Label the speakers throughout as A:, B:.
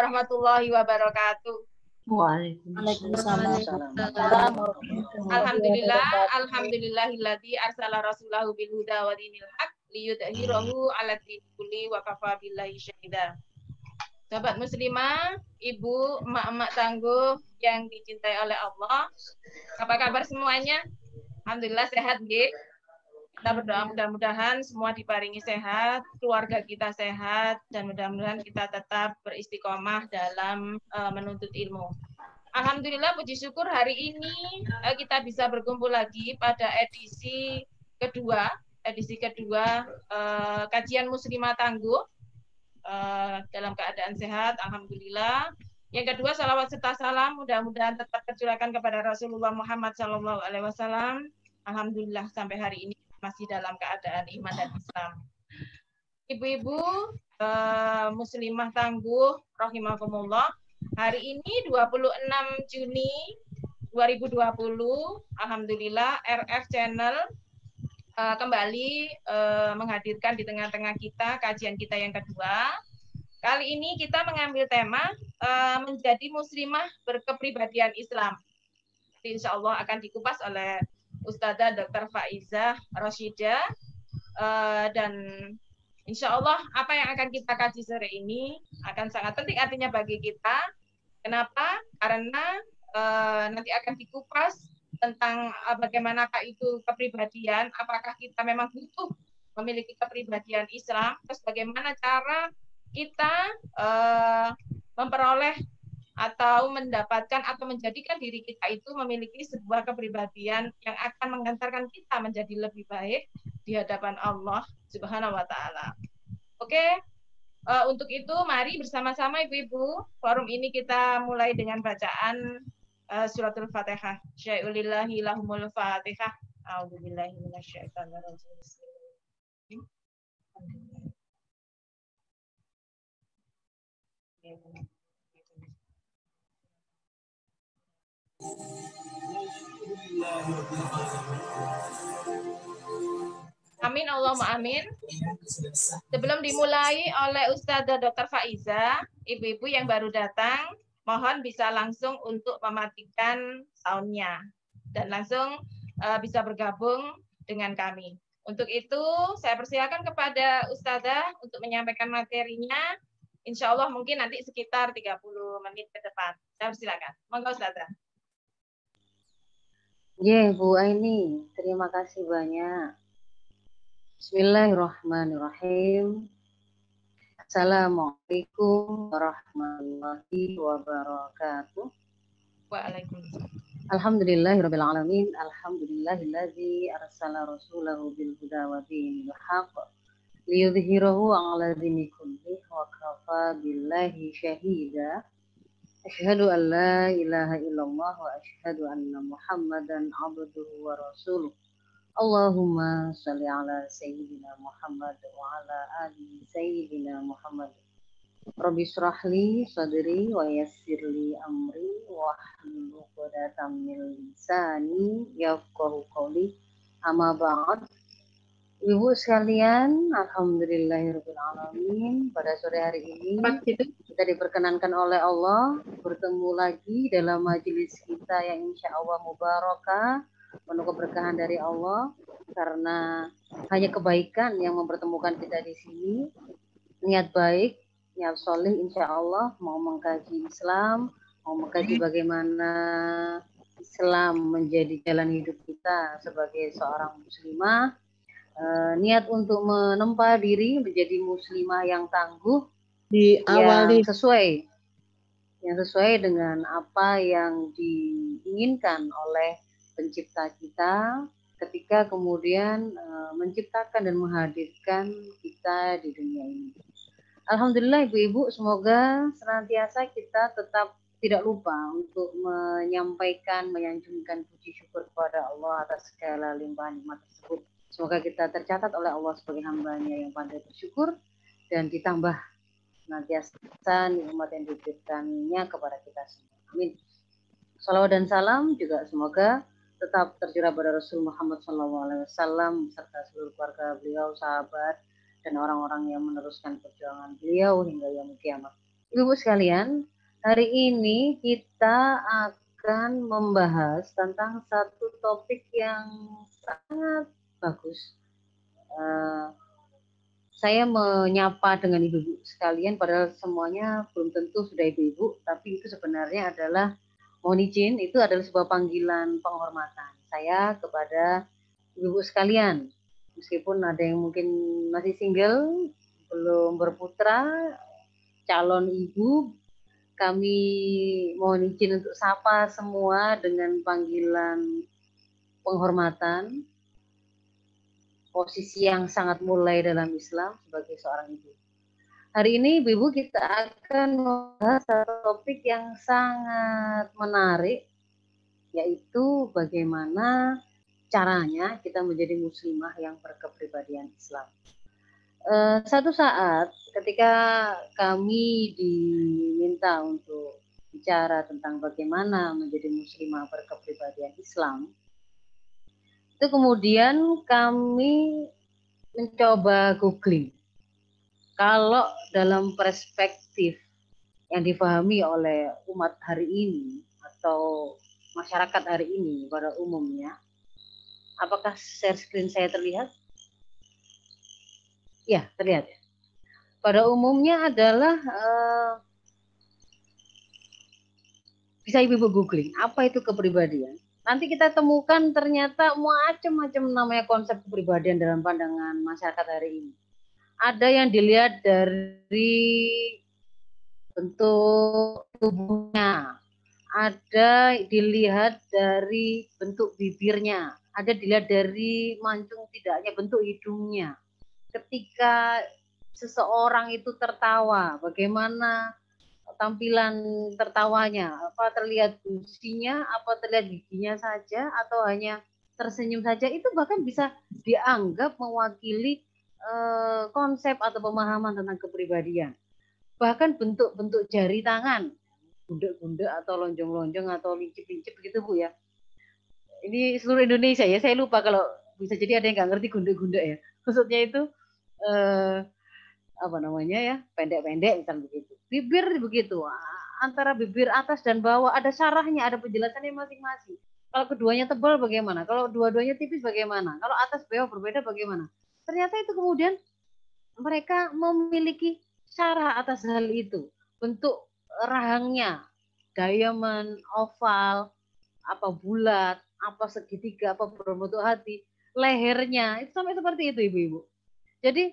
A: warahmatullahi wabarakatuh.
B: Waalaikumsalam.
A: Alhamdulillahilladzi arsala rasulahu bil huda wa dinil haq liyudhhirahu 'ala dini kulli wa kafa billahi syahida. Sahabat muslimah, ibu, emak-emak tangguh yang dicintai oleh Allah. Apa kabar semuanya? Alhamdulillah sehat, nggih. Kita berdoa mudah-mudahan semua diparingi sehat, keluarga kita sehat, dan mudah-mudahan kita tetap beristiqomah dalam menuntut ilmu. Alhamdulillah, puji syukur hari ini kita bisa berkumpul lagi pada edisi kedua kajian Muslimah Tangguh dalam keadaan sehat. Alhamdulillah. Yang kedua, salawat serta salam mudah-mudahan tetap tercurahkan kepada Rasulullah Muhammad SAW. Alhamdulillah sampai hari ini masih dalam keadaan iman dan Islam. Ibu-ibu muslimah tangguh rahimakumullah, hari ini 26 Juni 2020, alhamdulillah RF Channel kembali menghadirkan di tengah-tengah kita kajian kita yang kedua. Kali ini kita mengambil tema menjadi muslimah berkepribadian Islam. Insya Allah akan dikupas oleh Ustadzah Dr. Faizah Rashidah, dan insya Allah apa yang akan kita kaji sore ini akan sangat penting artinya bagi kita. Kenapa? Karena nanti akan dikupas tentang bagaimanakah itu kepribadian, apakah kita memang butuh memiliki kepribadian Islam, terus bagaimana cara kita memperoleh atau mendapatkan atau menjadikan diri kita itu memiliki sebuah kepribadian yang akan mengantarkan kita menjadi lebih baik di hadapan Allah Subhanahu wa taala. Oke. Untuk itu mari bersama-sama ibu-ibu, forum ini kita mulai dengan bacaan suratul Fatihah. Syai'ulillahi lahumul Fatihah. A'udzubillahi minasyaitonir rajim. Amin, Allahumma amin. Sebelum dimulai oleh Ustadzah Dr. Faizah, ibu-ibu yang baru datang, mohon bisa langsung untuk mematikan sound-nya dan langsung bisa bergabung dengan kami. Untuk itu, saya persilakan kepada Ustadzah untuk menyampaikan materinya. Insya Allah mungkin nanti sekitar 30 menit ke depan. Saya persilakan. Monggo Ustadzah.
B: Ya, Bu Aini, terima kasih banyak. Bismillahirrahmanirrahim. Assalamualaikum warahmatullahi wabarakatuh.
A: Waalaikumsalam.
B: Alhamdulillahirabbil alamin. Alhamdulillahilladzi arsala rasulahu bil huda wa dinil haqq liyudhhirahu 'ala dini kulli wa kafa billahi syahida. Asyhadu an la ilaha illallah wa asyhadu anna Muhammadan abduhu wa rasuluh. Allahumma shalli ala sayyidina Muhammad wa ala ali sayyidina Muhammad. Rabbi shrah li sadri wa yassir li amri wa hlul 'uqdatam min lisani yafqahu qawli. Amma ba'd. Ibu sekalian, alhamdulillahirabbil alamin. Pada sore hari ini kita diperkenankan oleh Allah bertemu lagi dalam majelis kita yang insya Allah mubarakah, penuh keberkahan dari Allah, karena hanya kebaikan yang mempertemukan kita di sini. Niat baik, niat soleh, insya Allah mau mengkaji Islam, mau mengkaji bagaimana Islam menjadi jalan hidup kita sebagai seorang muslimah. Niat untuk menempa diri menjadi muslimah yang tangguh, yang sesuai dengan apa yang diinginkan oleh pencipta kita ketika kemudian menciptakan dan menghadirkan kita di dunia ini. Alhamdulillah ibu-ibu, semoga senantiasa kita tetap tidak lupa untuk menyampaikan, menyanjungkan puji syukur kepada Allah atas segala limpahan nikmat tersebut. Semoga kita tercatat oleh Allah sebagai hamba-Nya yang pandai bersyukur dan ditambah senantiasa nikmat yang diberikannya kepada kita semua. Amin. Salawat dan salam juga semoga tetap tercurah pada Rasul Muhammad SAW serta seluruh keluarga beliau, sahabat, dan orang-orang yang meneruskan perjuangan beliau hingga yaumul kiamat. Ibu sekalian, hari ini kita akan membahas tentang satu topik yang sangat bagus. Saya menyapa dengan ibu-ibu sekalian, padahal semuanya belum tentu sudah ibu-ibu, tapi itu sebenarnya adalah, mohon izin, itu adalah sebuah panggilan penghormatan saya kepada ibu-ibu sekalian. Meskipun ada yang mungkin masih single, belum berputra, calon ibu, kami mohon izin untuk sapa semua dengan panggilan penghormatan, posisi yang sangat mulai dalam Islam sebagai seorang ibu. Hari ini ibu-ibu kita akan membahas satu topik yang sangat menarik, yaitu bagaimana caranya kita menjadi muslimah yang berkepribadian Islam. Satu saat ketika kami diminta untuk bicara tentang bagaimana menjadi muslimah berkepribadian Islam, itu kemudian kami mencoba googling. Kalau dalam perspektif yang dipahami oleh umat hari ini atau masyarakat hari ini pada umumnya, apakah share screen saya terlihat? Ya, terlihat. Pada umumnya adalah bisa ibu googling apa itu kepribadian. Nanti kita temukan ternyata macam-macam namanya konsep kepribadian dalam pandangan masyarakat hari ini. Ada yang dilihat dari bentuk tubuhnya, ada dilihat dari bentuk bibirnya, ada dilihat dari mancung tidaknya bentuk hidungnya. Ketika seseorang itu tertawa, bagaimana tampilan tertawanya, apa terlihat gusinya, apa terlihat giginya saja, atau hanya tersenyum saja, itu bahkan bisa dianggap mewakili konsep atau pemahaman tentang kepribadian. Bahkan bentuk-bentuk jari tangan, gundek-gundek atau lonjong-lonjong atau lincip-lincip gitu Bu ya. Ini seluruh Indonesia ya, saya lupa kalau bisa jadi ada yang nggak ngerti gundek-gundek ya. Maksudnya itu apa namanya ya, pendek-pendek misalnya begitu. Bibir begitu, antara bibir atas dan bawah ada syarahnya, ada penjelasannya masing-masing. Kalau keduanya tebal bagaimana? Kalau dua-duanya tipis bagaimana? Kalau atas bawah berbeda bagaimana? Ternyata itu kemudian mereka memiliki syarah atas hal itu. Bentuk rahangnya, diamond, oval, apa bulat, apa segitiga, apa berbentuk hati, lehernya, itu sampai seperti itu ibu-ibu. Jadi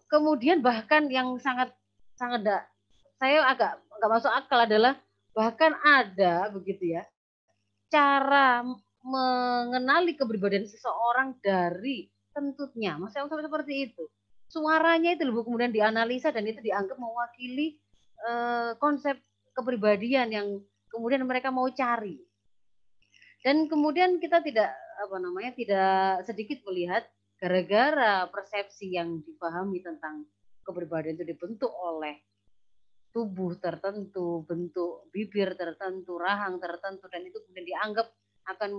B: kemudian bahkan yang sangat sangat saya agak nggak masuk akal adalah bahkan ada begitu ya cara mengenali kepribadian seseorang dari kentutnya, maksudnya sampai seperti itu. Suaranya itu loh kemudian dianalisa dan itu dianggap mewakili konsep kepribadian yang kemudian mereka mau cari. Dan kemudian kita tidak tidak sedikit melihat gara-gara persepsi yang dipahami tentang kepribadian itu dibentuk oleh tubuh tertentu, bentuk bibir tertentu, rahang tertentu, dan itu kemudian dianggap akan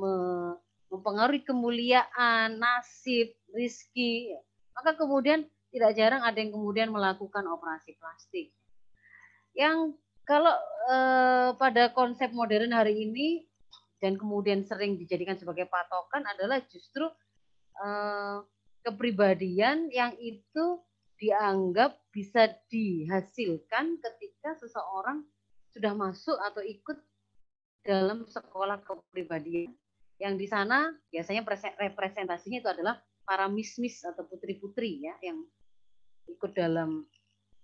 B: mempengaruhi kemuliaan, nasib, rizki. Maka kemudian tidak jarang ada yang kemudian melakukan operasi plastik. Yang kalau pada konsep modern hari ini dan kemudian sering dijadikan sebagai patokan adalah justru kepribadian yang itu dianggap bisa dihasilkan ketika seseorang sudah masuk atau ikut dalam sekolah kepribadian yang di sana biasanya representasinya itu adalah para mismis atau putri-putri ya yang ikut dalam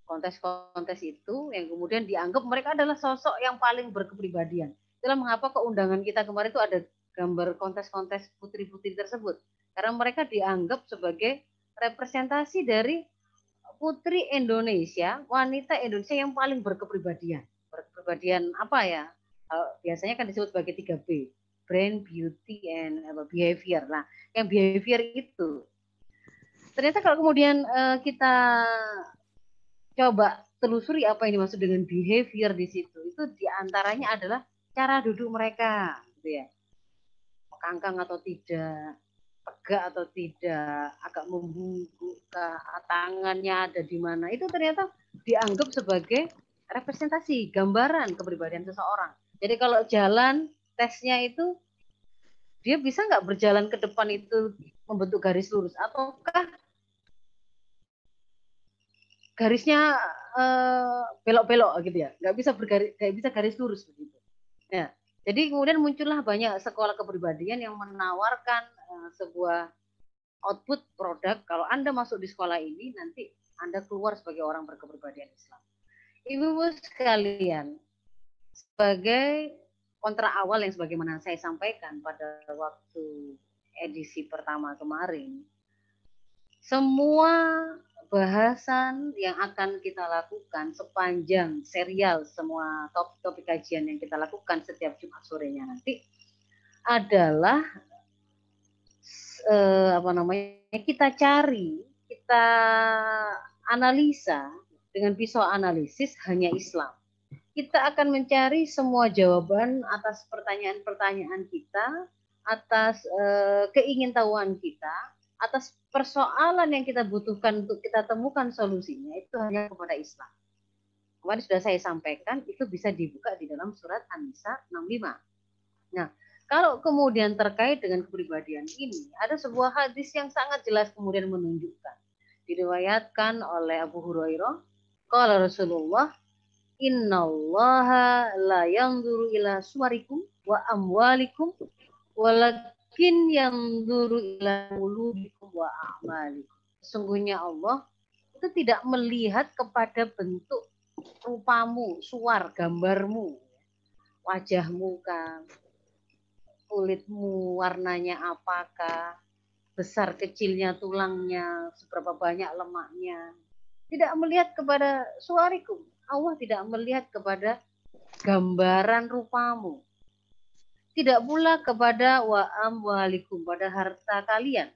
B: kontes-kontes itu yang kemudian dianggap mereka adalah sosok yang paling berkepribadian. Itulah mengapa keundangan kita kemarin itu ada gambar kontes-kontes putri-putri tersebut. Karena mereka dianggap sebagai representasi dari putri Indonesia, wanita Indonesia yang paling berkepribadian. Berkepribadian apa ya? Biasanya kan disebut sebagai 3B. Brain, beauty, and behavior. Nah, yang behavior itu ternyata kalau kemudian kita coba telusuri apa yang dimaksud dengan behavior di situ. Itu diantaranya adalah cara duduk mereka, gitu ya. Kangkang atau tidak, tegak atau tidak, agak membungkuk, tangannya ada di mana. Itu ternyata dianggap sebagai representasi, gambaran kepribadian seseorang. Jadi kalau jalan tesnya itu dia bisa nggak berjalan ke depan itu membentuk garis lurus, ataukah garisnya belok-belok gitu ya, nggak bisa garis lurus begitu. Nah, jadi kemudian muncullah banyak sekolah kepribadian yang menawarkan sebuah output produk. Kalau Anda masuk di sekolah ini, nanti Anda keluar sebagai orang berkepribadian Islam. Ibu-ibu sekalian, sebagai kontra awal yang sebagaimana saya sampaikan pada waktu edisi pertama kemarin, semua bahasan yang akan kita lakukan sepanjang serial semua topik-topik kajian yang kita lakukan setiap Jumat sorenya nanti adalah kita cari, kita analisa dengan pisau analisis hanya Islam. Kita akan mencari semua jawaban atas pertanyaan-pertanyaan kita, atas keingintahuan kita, atas persoalan yang kita butuhkan untuk kita temukan solusinya itu hanya kepada Islam. Kemarin sudah saya sampaikan, itu bisa dibuka di dalam surat An-Nisa 65. Nah, kalau kemudian terkait dengan kepribadian ini, ada sebuah hadis yang sangat jelas kemudian menunjukkan. Diriwayatkan oleh Abu Hurairah, qala Rasulullah, innallaha la yanzuru ila suwarikum wa amwalikum walakin yanzuru ila qulubikum wa a'malikum. Sesungguhnya Allah itu tidak melihat kepada bentuk rupamu, suar, gambarmu, wajahmu kan, kulitmu warnanya apakah, besar kecilnya tulangnya, seberapa banyak lemaknya. Tidak melihat kepada suarikum. Allah tidak melihat kepada gambaran rupamu. Tidak pula kepada wa amwalikum, pada harta kalian.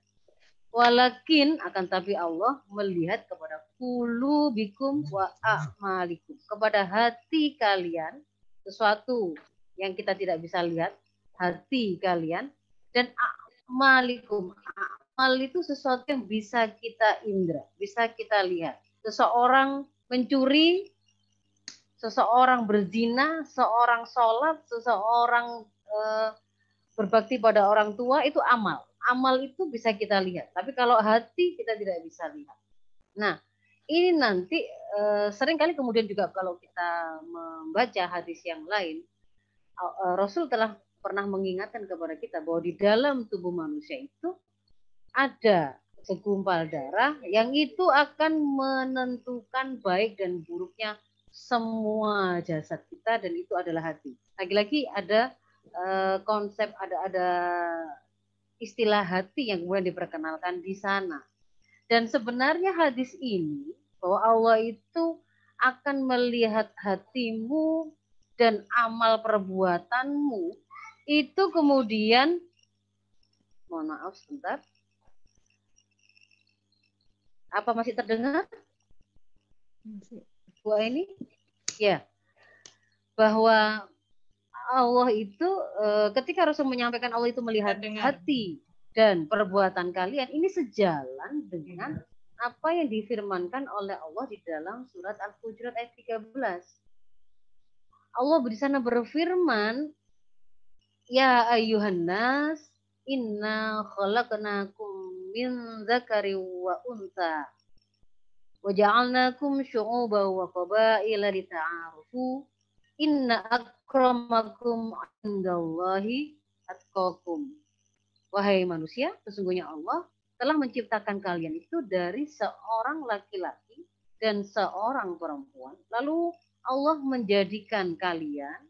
B: Walakin akan tapi Allah melihat kepada qulubikum wa a'malikum, kepada hati kalian, sesuatu yang kita tidak bisa lihat, hati kalian, dan a'malikum. Amal itu sesuatu yang bisa kita indra, bisa kita lihat. Seseorang mencuri, seseorang berzina, seorang sholat, seseorang berbakti pada orang tua, itu amal. Amal itu bisa kita lihat, tapi kalau hati kita tidak bisa lihat. Nah, ini nanti seringkali kemudian juga kalau kita membaca hadis yang lain, Rasul telah pernah mengingatkan kepada kita bahwa di dalam tubuh manusia itu ada segumpal darah yang itu akan menentukan baik dan buruknya semua jasad kita, dan itu adalah hati. Lagi-lagi ada konsep, ada istilah hati yang kemudian diperkenalkan di sana. Dan sebenarnya hadis ini bahwa Allah itu akan melihat hatimu dan amal perbuatanmu itu kemudian, mohon maaf sebentar, apa masih terdengar? Bu ini ya, bahwa Allah itu ketika Rasul menyampaikan Allah itu melihat hati dan perbuatan kalian, ini sejalan dengan apa yang difirmankan oleh Allah di dalam surat Al-Hujurat ayat 13. Allah di sana berfirman, ya ayyuhan nas, inna khalaqnakum min dzakari wa untha wa ja'alnakum syu'uban wa qabaila lita'arufu inna akramakum indallahi atqakum. Wahai manusia, sesungguhnya Allah telah menciptakan kalian itu dari seorang laki-laki dan seorang perempuan. Lalu Allah menjadikan kalian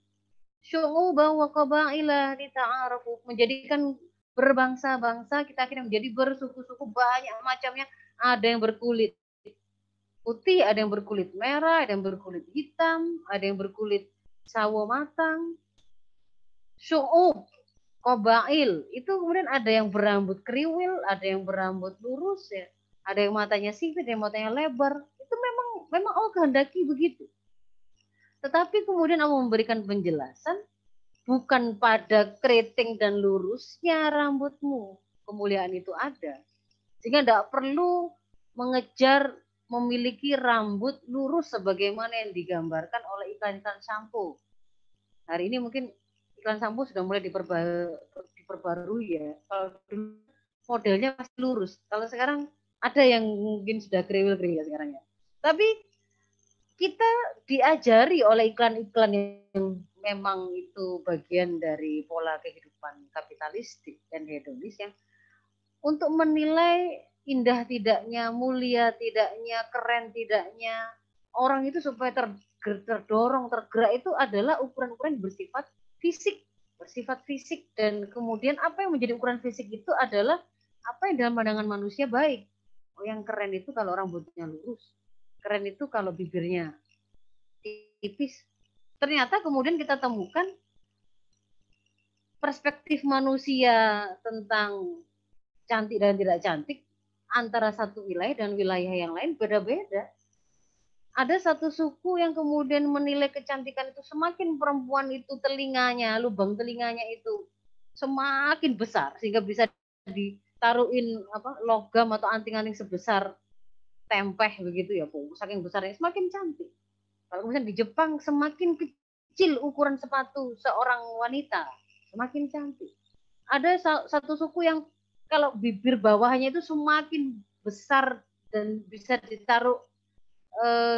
B: syu'uban wa qabaila lita'arufu, menjadikan berbangsa-bangsa, kita akhirnya menjadi bersuku-suku banyak macamnya. Ada yang berkulit putih, ada yang berkulit merah, ada yang berkulit hitam, ada yang berkulit sawo matang. Syu'ub, qabail, itu kemudian ada yang berambut kriwil, ada yang berambut lurus ya, ada yang matanya sipit, ada yang matanya lebar. Itu memang Allah kehendaki begitu. Tetapi kemudian Allah memberikan penjelasan, bukan pada keriting dan lurusnya rambutmu kemuliaan itu ada. Sehingga tidak perlu mengejar memiliki rambut lurus sebagaimana yang digambarkan oleh iklan-iklan sampo. Hari ini mungkin iklan sampo sudah mulai diperbarui ya. Kalau dulu modelnya pasti lurus. Kalau sekarang ada yang mungkin sudah kriwil-kriwil sekarang ya. Tapi kita diajari oleh iklan-iklan yang memang itu bagian dari pola kehidupan kapitalistik dan hedonis yang untuk menilai indah tidaknya, mulia tidaknya, keren tidaknya orang itu supaya terdorong, tergerak itu adalah ukuran-ukuran bersifat fisik dan kemudian apa yang menjadi ukuran fisik itu adalah apa yang dalam pandangan manusia baik. Oh, yang keren itu kalau rambutnya lurus, keren itu kalau bibirnya tipis. Ternyata kemudian kita temukan perspektif manusia tentang cantik dan tidak cantik antara satu wilayah dan wilayah yang lain beda-beda. Ada satu suku yang kemudian menilai kecantikan itu semakin perempuan itu telinganya, lubang telinganya itu semakin besar sehingga bisa ditaruhin logam atau anting-anting sebesar tempeh begitu ya, saking besarnya semakin cantik. Kalau kemudian di Jepang semakin kecil ukuran sepatu seorang wanita semakin cantik. Ada satu suku yang kalau bibir bawahnya itu semakin besar dan bisa ditaruh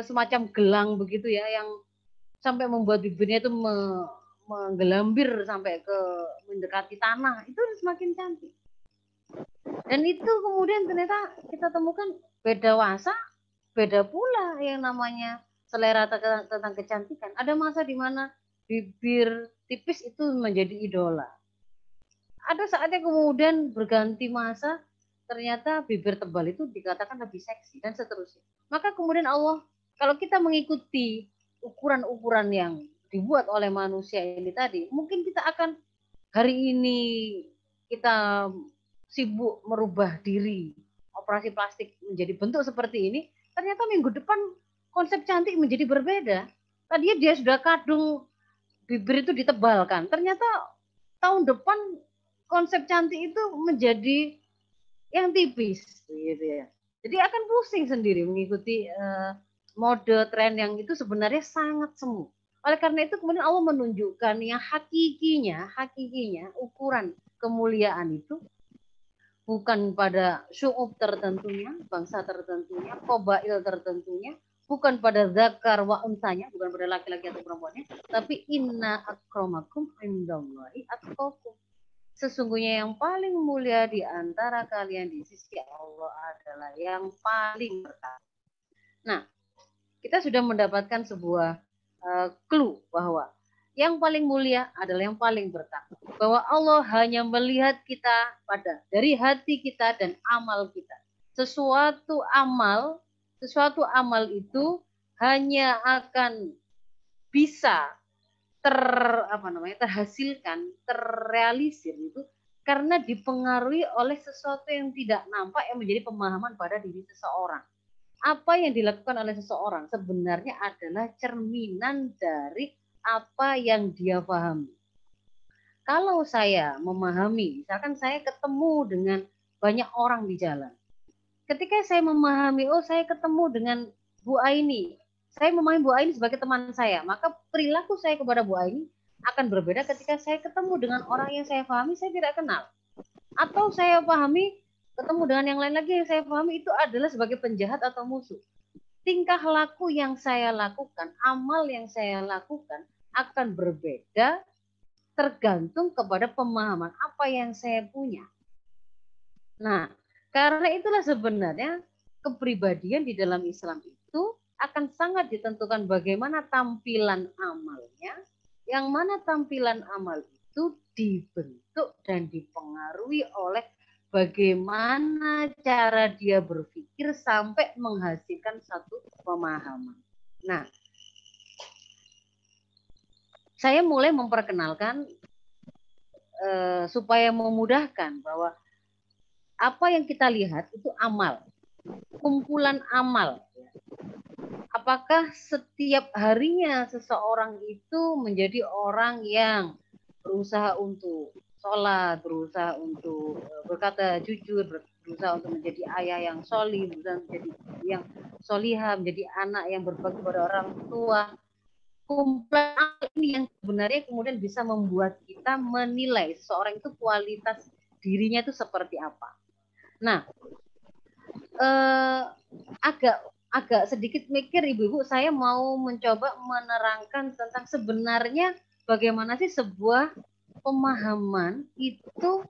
B: semacam gelang begitu ya, yang sampai membuat bibirnya itu menggelambir sampai ke mendekati tanah, itu semakin cantik. Dan itu kemudian ternyata kita temukan beda masa, beda pula yang namanya selera tentang kecantikan. Ada masa di mana bibir tipis itu menjadi idola. Ada saatnya kemudian berganti masa, ternyata bibir tebal itu dikatakan lebih seksi dan seterusnya. Maka kemudian Allah, kalau kita mengikuti ukuran-ukuran yang dibuat oleh manusia ini tadi, mungkin kita akan hari ini kita sibuk merubah diri, operasi plastik menjadi bentuk seperti ini, ternyata minggu depan konsep cantik menjadi berbeda. Tadinya dia sudah kadung bibir itu ditebalkan, ternyata tahun depan konsep cantik itu menjadi yang tipis gitu ya. Jadi akan pusing sendiri mengikuti mode tren yang itu sebenarnya sangat semu. Oleh karena itu kemudian Allah menunjukkan yang hakikinya ukuran kemuliaan itu bukan pada syu'ub tertentunya, bangsa tertentunya, qabail tertentunya, bukan pada zakar wa unsanya, bukan pada laki-laki atau perempuannya, tapi inna akramakum indallahi atqakum. Sesungguhnya yang paling mulia di antara kalian di sisi Allah adalah yang paling bertakwa. Nah, kita sudah mendapatkan sebuah clue bahwa yang paling mulia adalah yang paling bertakwa. Bahwa Allah hanya melihat kita dari hati kita dan amal kita. Sesuatu amal itu hanya akan bisa terhasilkan, terrealisir itu karena dipengaruhi oleh sesuatu yang tidak nampak yang menjadi pemahaman pada diri seseorang. Apa yang dilakukan oleh seseorang sebenarnya adalah cerminan dari apa yang dia pahami. Kalau saya memahami, misalkan saya ketemu dengan banyak orang di jalan. Ketika saya memahami, oh saya ketemu dengan Bu Aini, saya memahami Bu Aini sebagai teman saya, maka perilaku saya kepada Bu Aini akan berbeda ketika saya ketemu dengan orang yang saya pahami saya tidak kenal. Atau saya pahami ketemu dengan yang lain lagi yang saya pahami itu adalah sebagai penjahat atau musuh. Tingkah laku yang saya lakukan, amal yang saya lakukan akan berbeda tergantung kepada pemahaman apa yang saya punya. Nah, karena itulah sebenarnya kepribadian di dalam Islam itu akan sangat ditentukan bagaimana tampilan amalnya, yang mana tampilan amal itu dibentuk dan dipengaruhi oleh bagaimana cara dia berpikir sampai menghasilkan satu pemahaman. Nah, saya mulai memperkenalkan supaya memudahkan bahwa apa yang kita lihat itu amal, kumpulan amal. Apakah setiap harinya seseorang itu menjadi orang yang berusaha untuk sholat, berusaha untuk berkata jujur, berusaha untuk menjadi ayah yang solih, berusaha menjadi yang solihah, menjadi anak yang berbakti pada orang tua. Kumpulan ini yang sebenarnya kemudian bisa membuat kita menilai seseorang itu kualitas dirinya itu seperti apa. Nah, agak sedikit mikir ibu-ibu, saya mau mencoba menerangkan tentang sebenarnya bagaimana sih sebuah pemahaman itu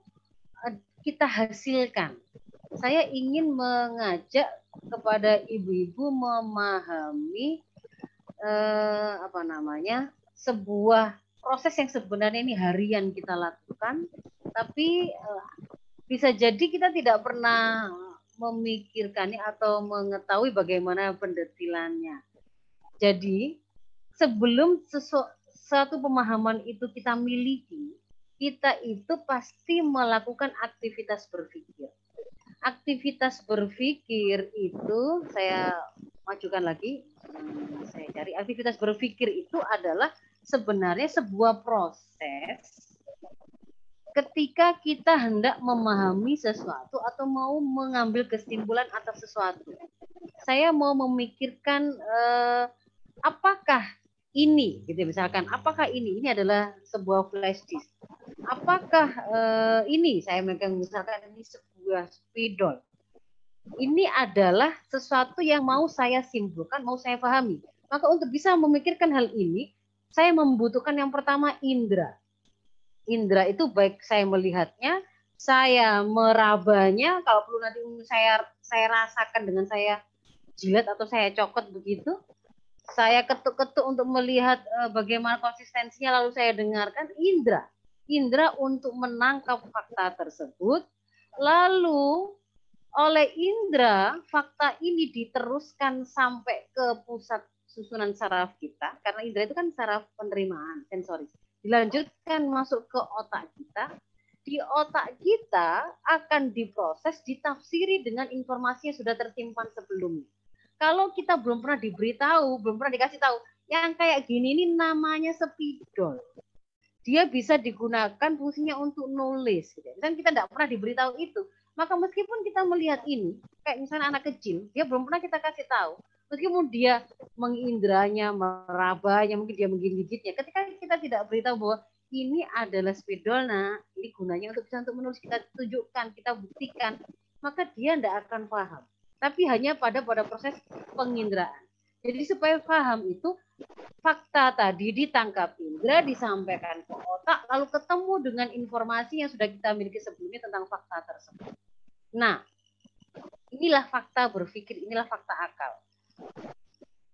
B: kita hasilkan. Saya ingin mengajak kepada ibu-ibu memahami sebuah proses yang sebenarnya ini harian kita lakukan, tapi bisa jadi kita tidak pernah memikirkannya atau mengetahui bagaimana pendetilannya. Jadi sebelum suatu pemahaman itu kita miliki, kita itu pasti melakukan aktivitas berpikir. Aktivitas berpikir itu saya majukan lagi, saya cari. Aktivitas berpikir itu adalah sebenarnya sebuah proses ketika kita hendak memahami sesuatu atau mau mengambil kesimpulan atas sesuatu. Saya mau memikirkan apakah ini, gitu misalkan, apakah ini adalah sebuah flash disk? Apakah ini saya megang misalkan ini sebuah spidol? Ini adalah sesuatu yang mau saya simpulkan, mau saya pahami. Maka untuk bisa memikirkan hal ini, saya membutuhkan yang pertama indera. Indera itu baik saya melihatnya, saya merabanya, kalau perlu nanti saya rasakan dengan saya jilat atau saya cokot begitu, saya ketuk-ketuk untuk melihat bagaimana konsistensinya, lalu saya dengarkan. Indera untuk menangkap fakta tersebut, lalu oleh indera fakta ini diteruskan sampai ke pusat susunan saraf kita, karena indera itu kan saraf penerimaan sensoris, dilanjutkan masuk ke otak kita. Di otak kita akan diproses, ditafsiri dengan informasi yang sudah tersimpan sebelumnya. Kalau kita belum pernah diberitahu, belum pernah dikasih tahu, yang kayak gini ini namanya spidol. Dia bisa digunakan fungsinya untuk nulis. Dan kita tidak pernah diberitahu itu. Maka meskipun kita melihat ini, kayak misalnya anak kecil, dia belum pernah kita kasih tahu. Meskipun dia mengindranya, merabanya, mungkin dia menggigitnya. Ketika kita tidak beritahu bahwa ini adalah spidol, nah ini gunanya untuk bisa untuk menulis, kita tunjukkan, kita buktikan, maka dia tidak akan paham. Tapi hanya pada proses penginderaan. Jadi supaya paham itu, fakta tadi ditangkap indera, disampaikan ke otak, lalu ketemu dengan informasi yang sudah kita miliki sebelumnya tentang fakta tersebut. Nah, inilah fakta berpikir, inilah fakta akal.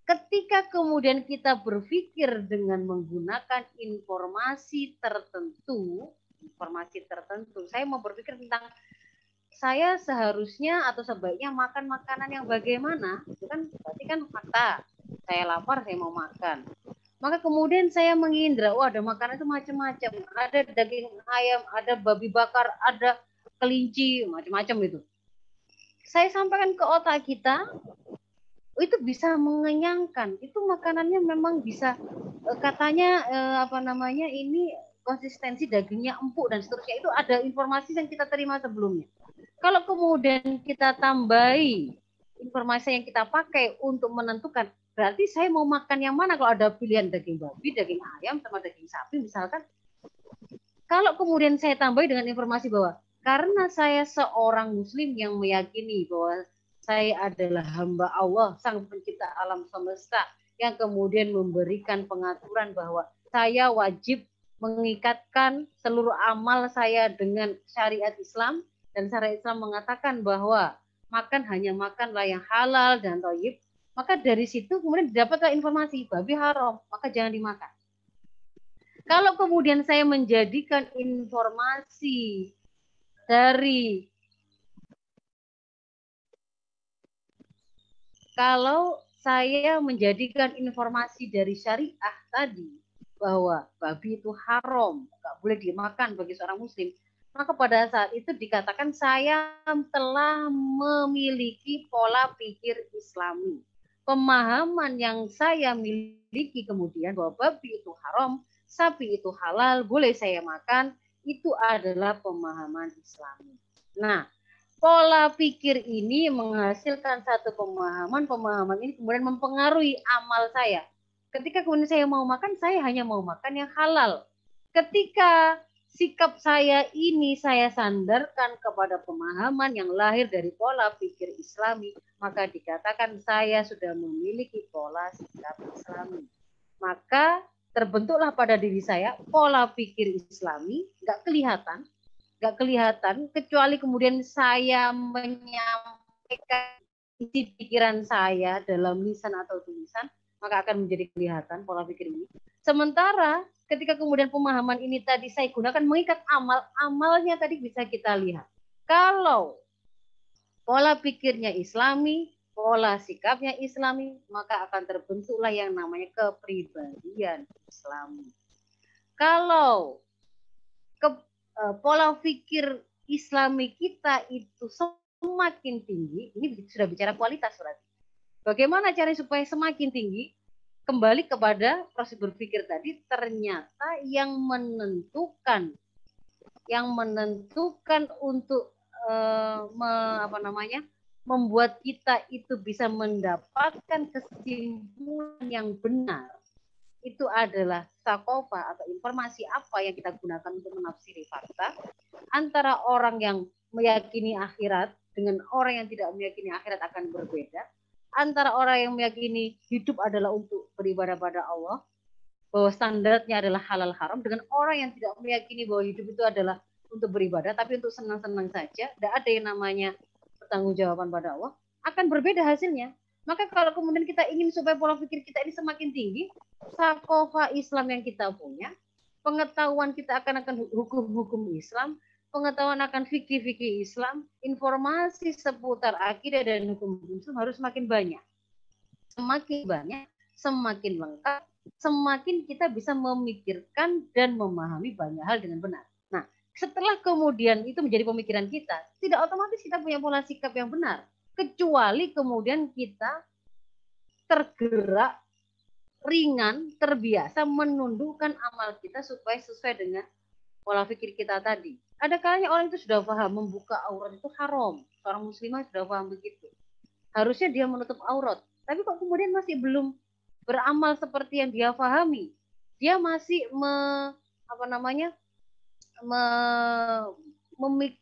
B: Ketika kemudian kita berpikir dengan menggunakan informasi tertentu, saya mau berpikir tentang saya seharusnya atau sebaiknya makan makanan yang bagaimana, itu kan berarti kan fakta. Saya lapar, saya mau makan. Maka kemudian saya mengindra, ada makanan itu macam-macam. Ada daging ayam, ada babi bakar, ada kelinci, macam-macam itu. Saya sampaikan ke otak kita, itu bisa mengenyangkan. Itu makanannya memang bisa, katanya ini konsistensi dagingnya empuk dan seterusnya. Itu ada informasi yang kita terima sebelumnya. Kalau kemudian kita tambahi informasi yang kita pakai untuk menentukan, berarti saya mau makan yang mana kalau ada pilihan daging babi, daging ayam, sama daging sapi misalkan. Kalau kemudian saya tambahi dengan informasi bahwa karena saya seorang muslim yang meyakini bahwa saya adalah hamba Allah, sang pencipta alam semesta, yang kemudian memberikan pengaturan bahwa saya wajib mengikatkan seluruh amal saya dengan syariat Islam, dan syariat Islam mengatakan bahwa makan hanya makanlah yang halal dan thayyib, maka dari situ kemudian didapatlah informasi babi haram, maka jangan dimakan. Kalau kemudian saya menjadikan informasi dari, kalau saya menjadikan informasi dari syariah tadi bahwa babi itu haram, nggak boleh dimakan bagi seorang muslim, maka pada saat itu dikatakan saya telah memiliki pola pikir Islami. Pemahaman yang saya miliki kemudian bahwa babi itu haram, sapi itu halal, boleh saya makan, itu adalah pemahaman Islami. Nah, pola pikir ini menghasilkan satu pemahaman ini kemudian mempengaruhi amal saya. Ketika kemudian saya mau makan, saya hanya mau makan yang halal. Ketika sikap saya ini saya sandarkan kepada pemahaman yang lahir dari pola pikir Islami, maka dikatakan saya sudah memiliki pola sikap Islami. Maka terbentuklah pada diri saya pola pikir Islami, nggak kelihatan kecuali kemudian saya menyampaikan isi pikiran saya dalam lisan atau tulisan, maka akan menjadi kelihatan pola pikir ini. Sementara ketika kemudian pemahaman ini tadi saya gunakan mengikat amalnya tadi bisa kita lihat. Kalau pola pikirnya Islami, pola sikapnya Islami, maka akan terbentuklah yang namanya kepribadian Islami. Kalau pola pikir Islami kita itu semakin tinggi, ini sudah bicara kualitas berarti. Bagaimana cara supaya semakin tinggi? Kembali kepada proses berpikir tadi, ternyata yang menentukan untuk membuat kita itu bisa mendapatkan kesimpulan yang benar, itu adalah sakofa atau informasi apa yang kita gunakan untuk menafsiri fakta antara orang yang meyakini akhirat dengan orang yang tidak meyakini akhirat akan berbeda, antara orang yang meyakini hidup adalah untuk beribadah pada Allah, bahwa standarnya adalah halal haram, dengan orang yang tidak meyakini bahwa hidup itu adalah untuk beribadah tapi untuk senang-senang saja, tidak ada yang namanya pertanggungjawaban pada Allah, akan berbeda hasilnya. Maka kalau kemudian kita ingin supaya pola pikir kita ini semakin tinggi, sakofa Islam yang kita punya, pengetahuan kita akan hukum-hukum Islam, pengetahuan akan fikih-fikih Islam, informasi seputar akidah dan hukum Islam harus semakin banyak. Semakin banyak, semakin lengkap, semakin kita bisa memikirkan dan memahami banyak hal dengan benar. Nah, setelah kemudian itu menjadi pemikiran kita, tidak otomatis kita punya pola sikap yang benar. Kecuali kemudian kita tergerak, ringan, terbiasa menundukkan amal kita supaya sesuai dengan pola pikir kita tadi. Ada kalanya orang itu sudah paham membuka aurat itu haram. Seorang muslimah sudah paham begitu. Harusnya dia menutup aurat. Tapi kok kemudian masih belum beramal seperti yang dia pahami. Dia masih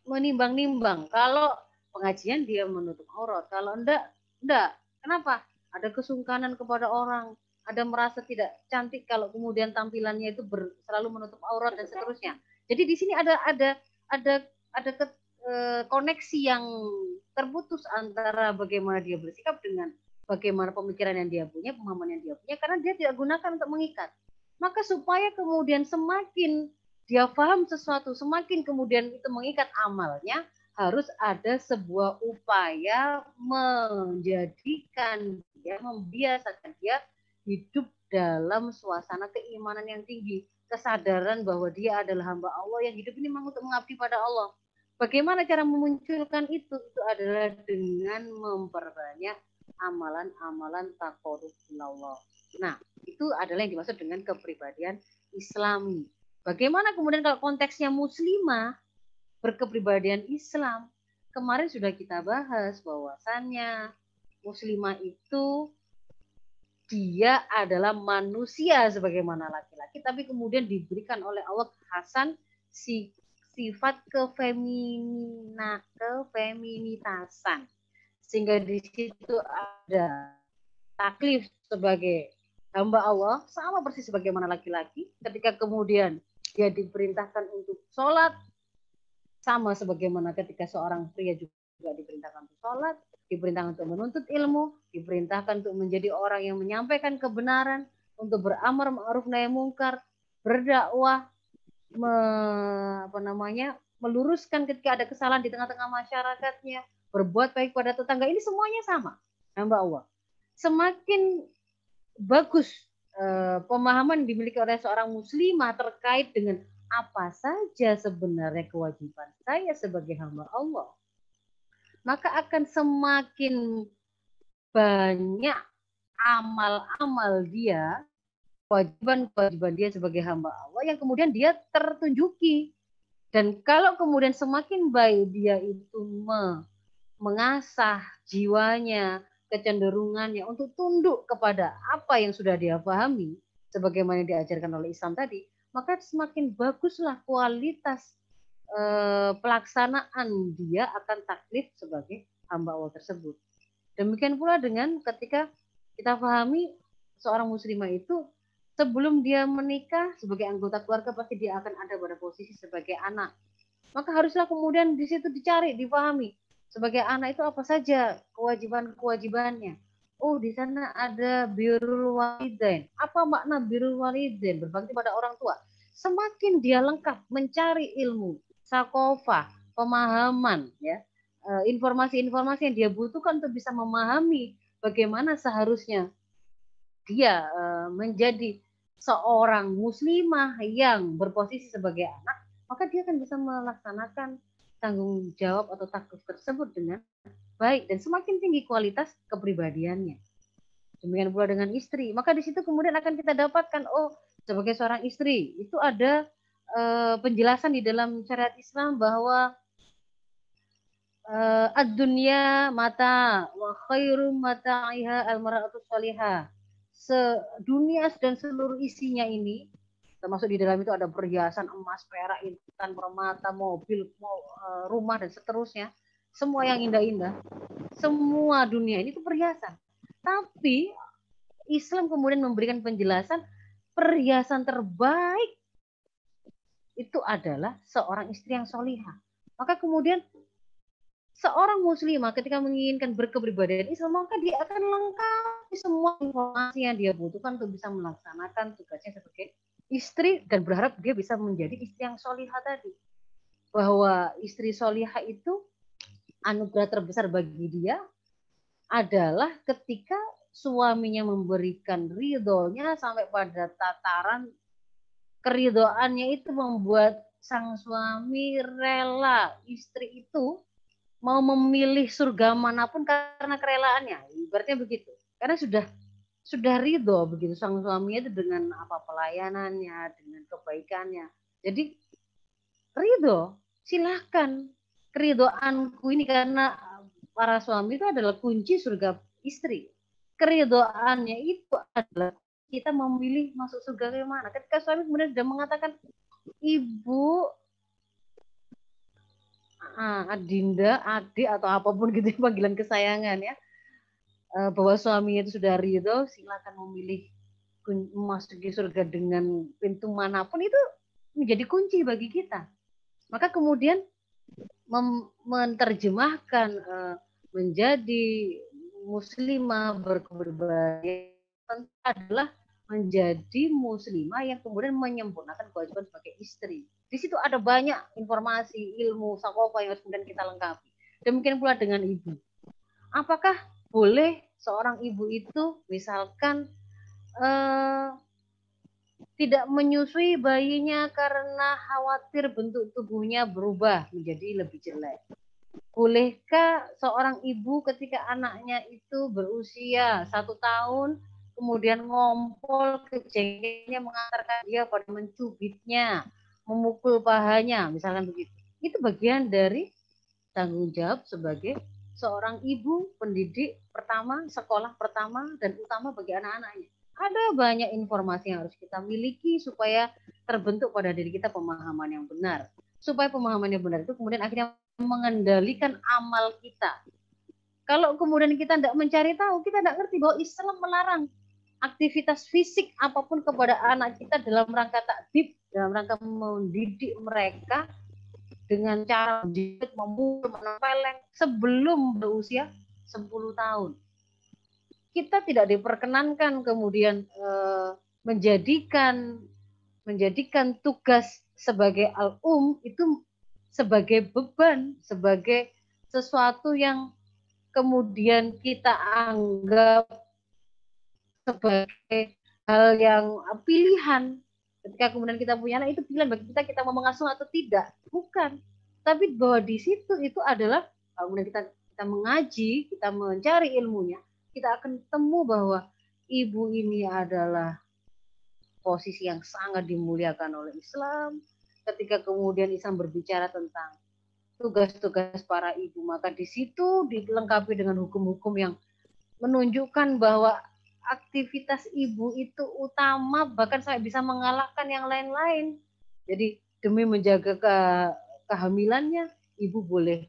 B: menimbang-nimbang. Kalau pengajian dia menutup aurat, kalau enggak. Kenapa? Ada kesungkanan kepada orang, ada merasa tidak cantik kalau kemudian tampilannya itu selalu menutup aurat dan seterusnya. Jadi di sini ada koneksi yang terputus antara bagaimana dia bersikap dengan bagaimana pemikiran yang dia punya, pemahaman yang dia punya, karena dia tidak gunakan untuk mengikat. Maka supaya kemudian semakin dia paham sesuatu, semakin kemudian itu mengikat amalnya, harus ada sebuah upaya menjadikan dia, membiasakan dia hidup dalam suasana keimanan yang tinggi, kesadaran bahwa dia adalah hamba Allah yang hidup ini memang untuk mengabdi pada Allah. Bagaimana cara memunculkan itu? Itu adalah dengan memperbanyak amalan-amalan taqarrub ilallah. Nah, itu adalah yang dimaksud dengan kepribadian Islami. Bagaimana kemudian kalau konteksnya muslimah berkepribadian Islam? Kemarin sudah kita bahas bahwasannya muslimah itu dia adalah manusia sebagaimana laki-laki, tapi kemudian diberikan oleh Allah kekhasan sifat kefeminitasan. Sehingga di situ ada taklif sebagai hamba Allah, sama persis sebagaimana laki-laki. Ketika kemudian dia diperintahkan untuk sholat, sama sebagaimana ketika seorang pria juga diperintahkan untuk sholat, diperintahkan untuk menuntut ilmu, diperintahkan untuk menjadi orang yang menyampaikan kebenaran, untuk beramar ma'ruf nahi mungkar, berdakwah, meluruskan ketika ada kesalahan di tengah-tengah masyarakatnya, berbuat baik pada tetangga. Ini semuanya sama, hamba Allah. Semakin bagus pemahaman yang dimiliki oleh seorang muslimah terkait dengan apa saja sebenarnya kewajiban saya sebagai hamba Allah, maka akan semakin banyak amal-amal dia, kewajiban-kewajiban dia sebagai hamba Allah yang kemudian dia tertunjuki Dan kalau kemudian semakin baik dia itu mengasah jiwanya, kecenderungannya untuk tunduk kepada apa yang sudah dia pahami, sebagaimana diajarkan oleh Islam tadi, maka semakin baguslah kualitas pelaksanaan dia akan taklif sebagai hamba Allah tersebut. Demikian pula dengan ketika kita pahami seorang muslimah itu sebelum dia menikah sebagai anggota keluarga pasti dia akan ada pada posisi sebagai anak. Maka haruslah kemudian di situ dicari, dipahami sebagai anak itu apa saja kewajiban-kewajibannya. Oh, di sana ada birrul walidain. Apa makna birrul walidain? Berbakti pada orang tua. Semakin dia lengkap mencari ilmu, sakofah, pemahaman, ya, informasi-informasi yang dia butuhkan untuk bisa memahami bagaimana seharusnya dia menjadi seorang muslimah yang berposisi sebagai anak, maka dia akan bisa melaksanakan tanggung jawab atau taklif tersebut dengan baik dan semakin tinggi kualitas kepribadiannya. Demikian pula dengan istri. Maka di situ kemudian akan kita dapatkan, oh, sebagai seorang istri itu ada penjelasan di dalam syariat Islam bahwa ad-dunya mata wa khairu mata'iha al-mar'atu salihah. Sedunia dan seluruh isinya ini, termasuk di dalam itu ada perhiasan emas, perak, intan, permata, mobil, rumah dan seterusnya. Semua yang indah-indah. Semua dunia ini itu perhiasan. Tapi Islam kemudian memberikan penjelasan perhiasan terbaik itu adalah seorang istri yang solihah. Maka kemudian seorang muslimah ketika menginginkan berkepribadian Islam, maka dia akan lengkapi semua informasi yang dia butuhkan untuk bisa melaksanakan tugasnya sebagai istri dan berharap dia bisa menjadi istri yang solihah tadi. Bahwa istri solihah itu anugerah terbesar bagi dia adalah ketika suaminya memberikan ridhonya sampai pada tataran keridhoannya itu membuat sang suami rela istri itu mau memilih surga manapun karena kerelaannya, ibaratnya begitu. Karena sudah ridho begitu sang suaminya itu dengan apa pelayanannya, dengan kebaikannya. Jadi ridho, silahkan keridhoanku ini karena para suami itu adalah kunci surga istri. Keridhoannya itu adalah kita memilih masuk surga ke mana. Ketika suami kemudian sudah mengatakan, ibu, adinda, adik atau apapun gitu panggilan kesayangan ya, bahwa suaminya itu sudah ridho, silakan memilih memasuki surga dengan pintu manapun, itu menjadi kunci bagi kita. Maka kemudian menerjemahkan menjadi muslimah berkepribadian adalah menjadi muslimah yang kemudian menyempurnakan kewajiban sebagai istri. Di situ ada banyak informasi, ilmu, sakofah yang harus kemudian kita lengkapi. Demikian pula dengan ibu. Apakah boleh seorang ibu itu misalkan tidak menyusui bayinya karena khawatir bentuk tubuhnya berubah menjadi lebih jelek? Bolehkah seorang ibu ketika anaknya itu berusia 1 tahun kemudian ngompol ke jengkelnya, mengantarkan dia pada mencubitnya, memukul pahanya, misalkan begitu? Itu bagian dari tanggung jawab sebagai seorang ibu pendidik pertama, sekolah pertama dan utama bagi anak-anaknya. Ada banyak informasi yang harus kita miliki supaya terbentuk pada diri kita pemahaman yang benar. Supaya pemahaman yang benar itu kemudian akhirnya mengendalikan amal kita. Kalau kemudian kita tidak mencari tahu, kita tidak ngerti bahwa Islam melarang aktivitas fisik apapun kepada anak kita dalam rangka takdib, dalam rangka mendidik mereka dengan cara menjahit, memukul, menempeleng sebelum berusia 10 tahun. Kita tidak diperkenankan kemudian menjadikan tugas sebagai itu sebagai beban, sebagai sesuatu yang kemudian kita anggap sebagai hal yang pilihan. Ketika kemudian kita punya anak, itu pilihan bagi kita mau mengasuh atau tidak. Bukan. Tapi bahwa di situ itu adalah kemudian kita mengaji, kita mencari ilmunya, kita akan temu bahwa ibu ini adalah posisi yang sangat dimuliakan oleh Islam. ketika kemudian Islam berbicara tentang tugas-tugas para ibu, maka di situ dilengkapi dengan hukum-hukum yang menunjukkan bahwa aktivitas ibu itu utama, bahkan sampai bisa mengalahkan yang lain-lain. Jadi demi menjaga kehamilannya, ibu boleh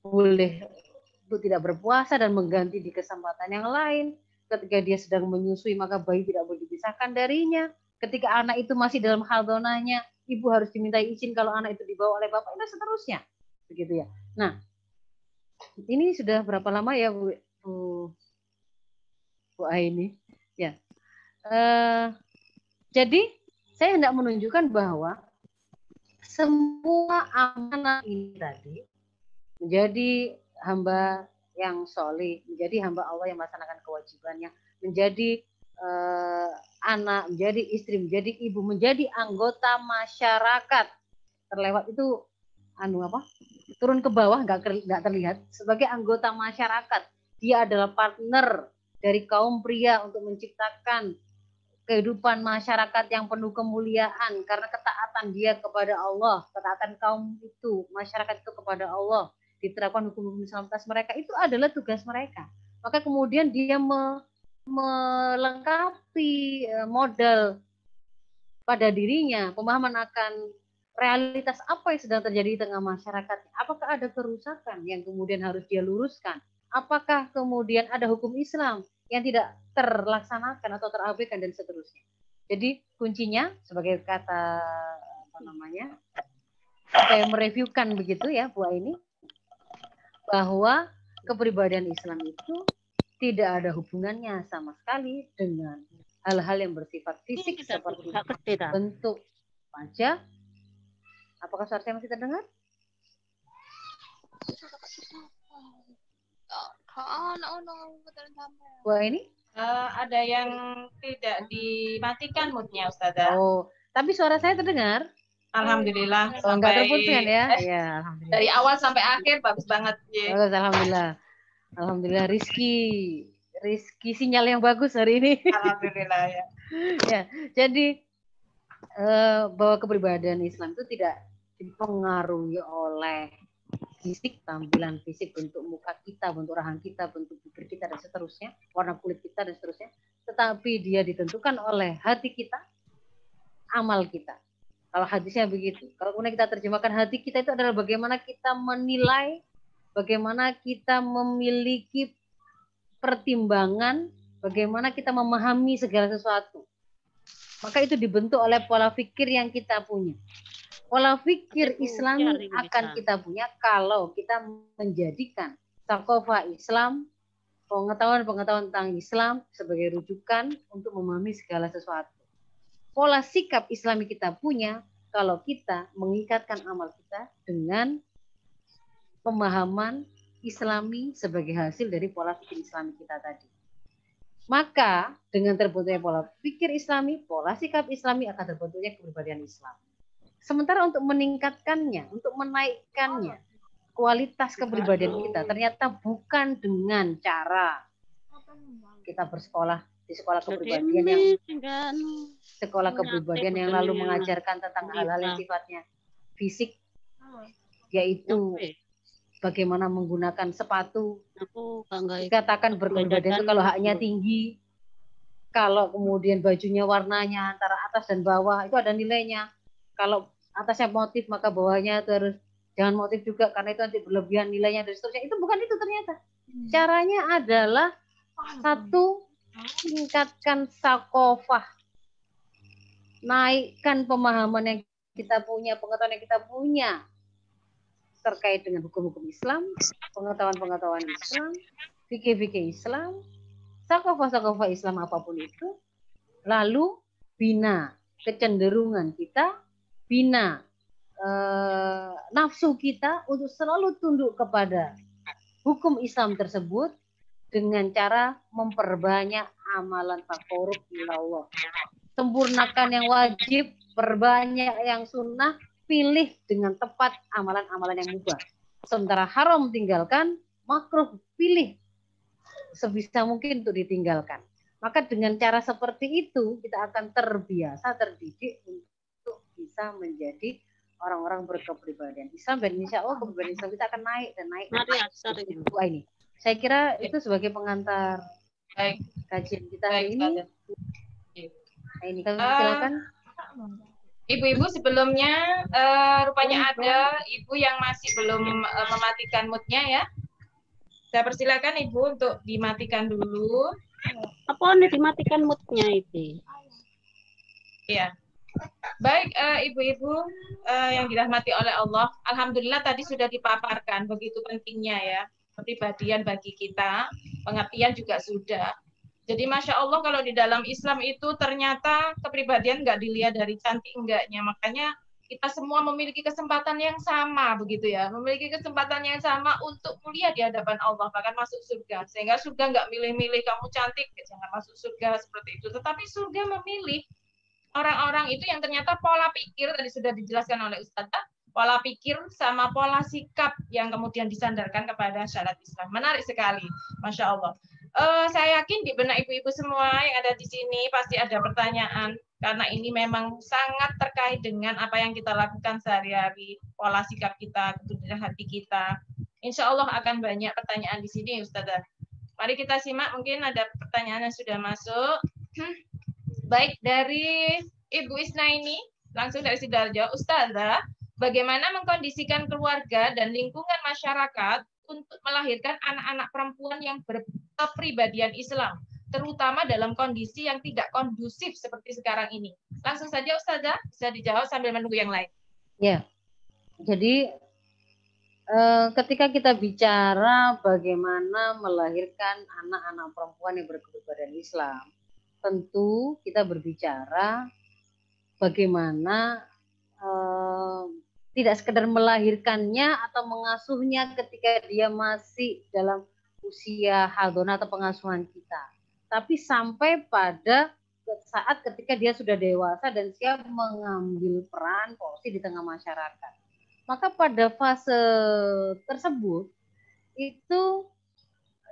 B: untuk tidak berpuasa dan mengganti di kesempatan yang lain. Ketika dia sedang menyusui, maka bayi tidak boleh dipisahkan darinya. Ketika anak itu masih dalam haldonanya, ibu harus dimintai izin kalau anak itu dibawa oleh bapak, dan seterusnya. Begitu ya. Nah, ini sudah berapa lama ya Bu Aini? Ya. Jadi saya hendak menunjukkan bahwa semua amanah ini tadi menjadi hamba yang soleh, menjadi hamba Allah yang melaksanakan kewajibannya, menjadi anak, menjadi istri, menjadi ibu, menjadi anggota masyarakat. Terlewat itu turun ke bawah nggak terlihat sebagai anggota masyarakat. Dia adalah partner dari kaum pria untuk menciptakan kehidupan masyarakat yang penuh kemuliaan karena ketaatan dia kepada Allah, ketaatan kaum itu, masyarakat itu kepada Allah, diterapkan hukum-hukum Islam atas mereka, itu adalah tugas mereka. Maka kemudian dia melengkapi modal pada dirinya, pemahaman akan realitas apa yang sedang terjadi di tengah masyarakat. Apakah ada kerusakan yang kemudian harus dia luruskan? Apakah kemudian ada hukum Islam yang tidak terlaksanakan atau terabaikan dan seterusnya. Jadi kuncinya sebagai kata saya mereviewkan begitu ya Bu Aini, bahwa kepribadian Islam itu tidak ada hubungannya sama sekali dengan hal-hal yang bersifat fisik seperti bentuk wajah. Apakah suara saya masih terdengar? Bu Aini?
A: Ada yang tidak dimatikan moodnya Ustazah.
B: Oh, tapi suara saya terdengar?
A: Alhamdulillah.
B: Enggak terputus kan ya? Ya, alhamdulillah.
A: Dari awal sampai akhir bagus banget.
B: Bagus, alhamdulillah. Alhamdulillah, Rizky sinyal yang bagus hari ini.
A: Alhamdulillah ya.
B: Ya, jadi bahwa kepribadian Islam itu tidak dipengaruhi oleh fisik, tampilan fisik, bentuk muka kita, bentuk rahang kita, bentuk bibir kita dan seterusnya, warna kulit kita dan seterusnya, tetapi dia ditentukan oleh hati kita, amal kita. Kalau hadisnya begitu. Kalau kemudian kita terjemahkan hati kita itu adalah bagaimana kita menilai, bagaimana kita memiliki pertimbangan, bagaimana kita memahami segala sesuatu. Maka itu dibentuk oleh pola pikir yang kita punya. Pola pikir Islami akan kita punya kalau kita menjadikan thaqafah Islam, pengetahuan-pengetahuan tentang Islam sebagai rujukan untuk memahami segala sesuatu. Pola sikap Islami kita punya kalau kita mengikatkan amal kita dengan pemahaman Islami sebagai hasil dari pola pikir Islami kita tadi. Maka dengan terbentuknya pola pikir Islami, pola sikap Islami akan terbentuknya kepribadian Islam. Sementara untuk meningkatkannya, untuk menaikkannya, kualitas kepribadian kita ternyata bukan dengan cara kita bersekolah di sekolah kepribadian yang lalu mengajarkan tentang hal-hal yang sifatnya fisik, yaitu bagaimana menggunakan sepatu. Dikatakan berkepribadian itu kalau haknya tinggi, kalau kemudian bajunya warnanya antara atas dan bawah itu ada nilainya. Kalau atasnya motif maka bawahnya itu harus jangan motif juga karena itu nanti berlebihan nilainya dan seterusnya. Itu bukan itu ternyata. Caranya adalah satu, tingkatkan thaqafah, naikkan pemahaman yang kita punya, pengetahuan yang kita punya terkait dengan hukum-hukum Islam, pengetahuan-pengetahuan Islam, fikih-fikih Islam, thaqafah Islam apapun itu, lalu bina kecenderungan kita, bina nafsu kita untuk selalu tunduk kepada hukum Islam tersebut dengan cara memperbanyak amalan taqarrub ilallah. Sempurnakan yang wajib, perbanyak yang sunnah, pilih dengan tepat amalan-amalan yang mubah. Sementara haram tinggalkan, makruh pilih sebisa mungkin untuk ditinggalkan. Maka dengan cara seperti itu kita akan terbiasa, terdidik untuk bisa menjadi orang-orang berkepribadian Islam, dan insya Allah kepribadian Islam kita akan naik dan naik. Ini saya kira itu sebagai pengantar kajian kita hari ini. Nah, ini kami silakan.
A: Ibu-ibu sebelumnya rupanya ada ibu yang masih belum mematikan moodnya ya. Saya persilakan ibu untuk dimatikan dulu.
C: Apa nih dimatikan moodnya itu?
A: Ya. Baik ibu-ibu yang dirahmati oleh Allah, alhamdulillah tadi sudah dipaparkan begitu pentingnya ya kepribadian bagi kita, pengertian juga sudah. Jadi Masya Allah kalau di dalam Islam itu ternyata kepribadian nggak dilihat dari cantik enggaknya. Makanya kita semua memiliki kesempatan yang sama begitu ya. Memiliki kesempatan yang sama untuk mulia di hadapan Allah. Bahkan masuk surga. Sehingga surga nggak milih-milih kamu cantik, jangan masuk surga seperti itu. Tetapi surga memilih orang-orang itu yang ternyata pola pikir, tadi sudah dijelaskan oleh Ustazah, pola pikir sama pola sikap yang kemudian disandarkan kepada syariat Islam. Menarik sekali, Masya Allah. Saya yakin di benak ibu-ibu semua yang ada di sini pasti ada pertanyaan, karena ini memang sangat terkait dengan apa yang kita lakukan sehari-hari, pola sikap kita, keturunan hati kita. Insya Allah akan banyak pertanyaan di sini, Ustazah. Mari kita simak, mungkin ada pertanyaan yang sudah masuk. Baik, dari Ibu Isna ini, langsung dari Sidoarjo. Ustazah, bagaimana mengkondisikan keluarga dan lingkungan masyarakat untuk melahirkan anak-anak perempuan yang berkepribadian Islam, terutama dalam kondisi yang tidak kondusif seperti sekarang ini? Langsung saja Ustazah, bisa dijawab sambil menunggu yang lain.
B: Ya, jadi ketika kita bicara bagaimana melahirkan anak-anak perempuan yang berkepribadian Islam, tentu kita berbicara bagaimana tidak sekedar melahirkannya atau mengasuhnya ketika dia masih dalam usia hadonah atau pengasuhan kita, tapi sampai pada saat ketika dia sudah dewasa dan siap mengambil peran porsi di tengah masyarakat. Maka pada fase tersebut itu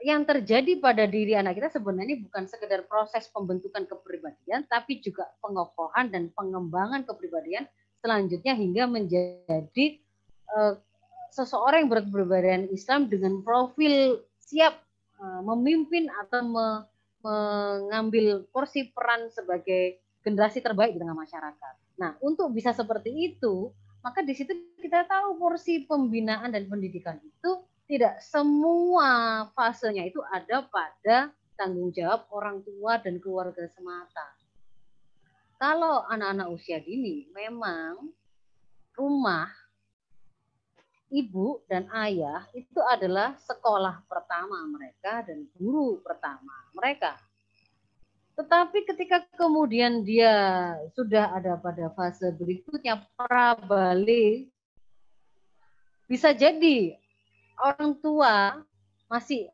B: yang terjadi pada diri anak kita sebenarnya bukan sekedar proses pembentukan kepribadian, tapi juga pengokohan dan pengembangan kepribadian selanjutnya hingga menjadi seseorang yang berkepribadian Islam dengan profil siap memimpin atau mengambil porsi peran sebagai generasi terbaik di tengah masyarakat. Nah, untuk bisa seperti itu, maka di situ kita tahu porsi pembinaan dan pendidikan itu tidak semua fasenya itu ada pada tanggung jawab orang tua dan keluarga semata. Kalau anak-anak usia dini, memang rumah ibu dan ayah itu adalah sekolah pertama mereka dan guru pertama mereka. Tetapi ketika kemudian dia sudah ada pada fase berikutnya, prabalik, bisa jadi orang tua masih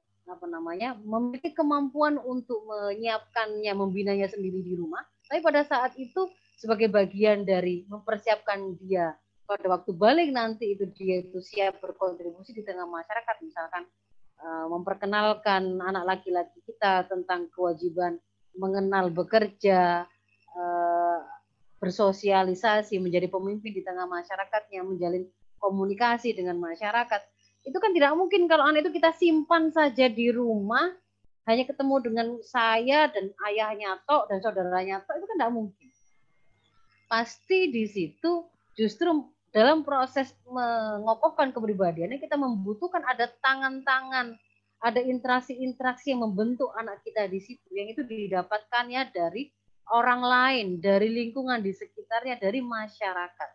B: memiliki kemampuan untuk menyiapkannya, membinanya sendiri di rumah. Tapi pada saat itu sebagai bagian dari mempersiapkan dia pada waktu balik nanti itu dia itu siap berkontribusi di tengah masyarakat, misalkan memperkenalkan anak laki-laki kita tentang kewajiban mengenal bekerja, bersosialisasi, menjadi pemimpin di tengah masyarakatnya, menjalin komunikasi dengan masyarakat. Itu kan tidak mungkin kalau anak itu kita simpan saja di rumah, hanya ketemu dengan saya dan ayahnya tok dan saudaranya tok, itu kan tidak mungkin. Pasti di situ justru dalam proses mengokohkan kepribadiannya kita membutuhkan ada tangan-tangan, ada interaksi-interaksi yang membentuk anak kita di situ, yang itu didapatkannya dari orang lain, dari lingkungan di sekitarnya, dari masyarakat.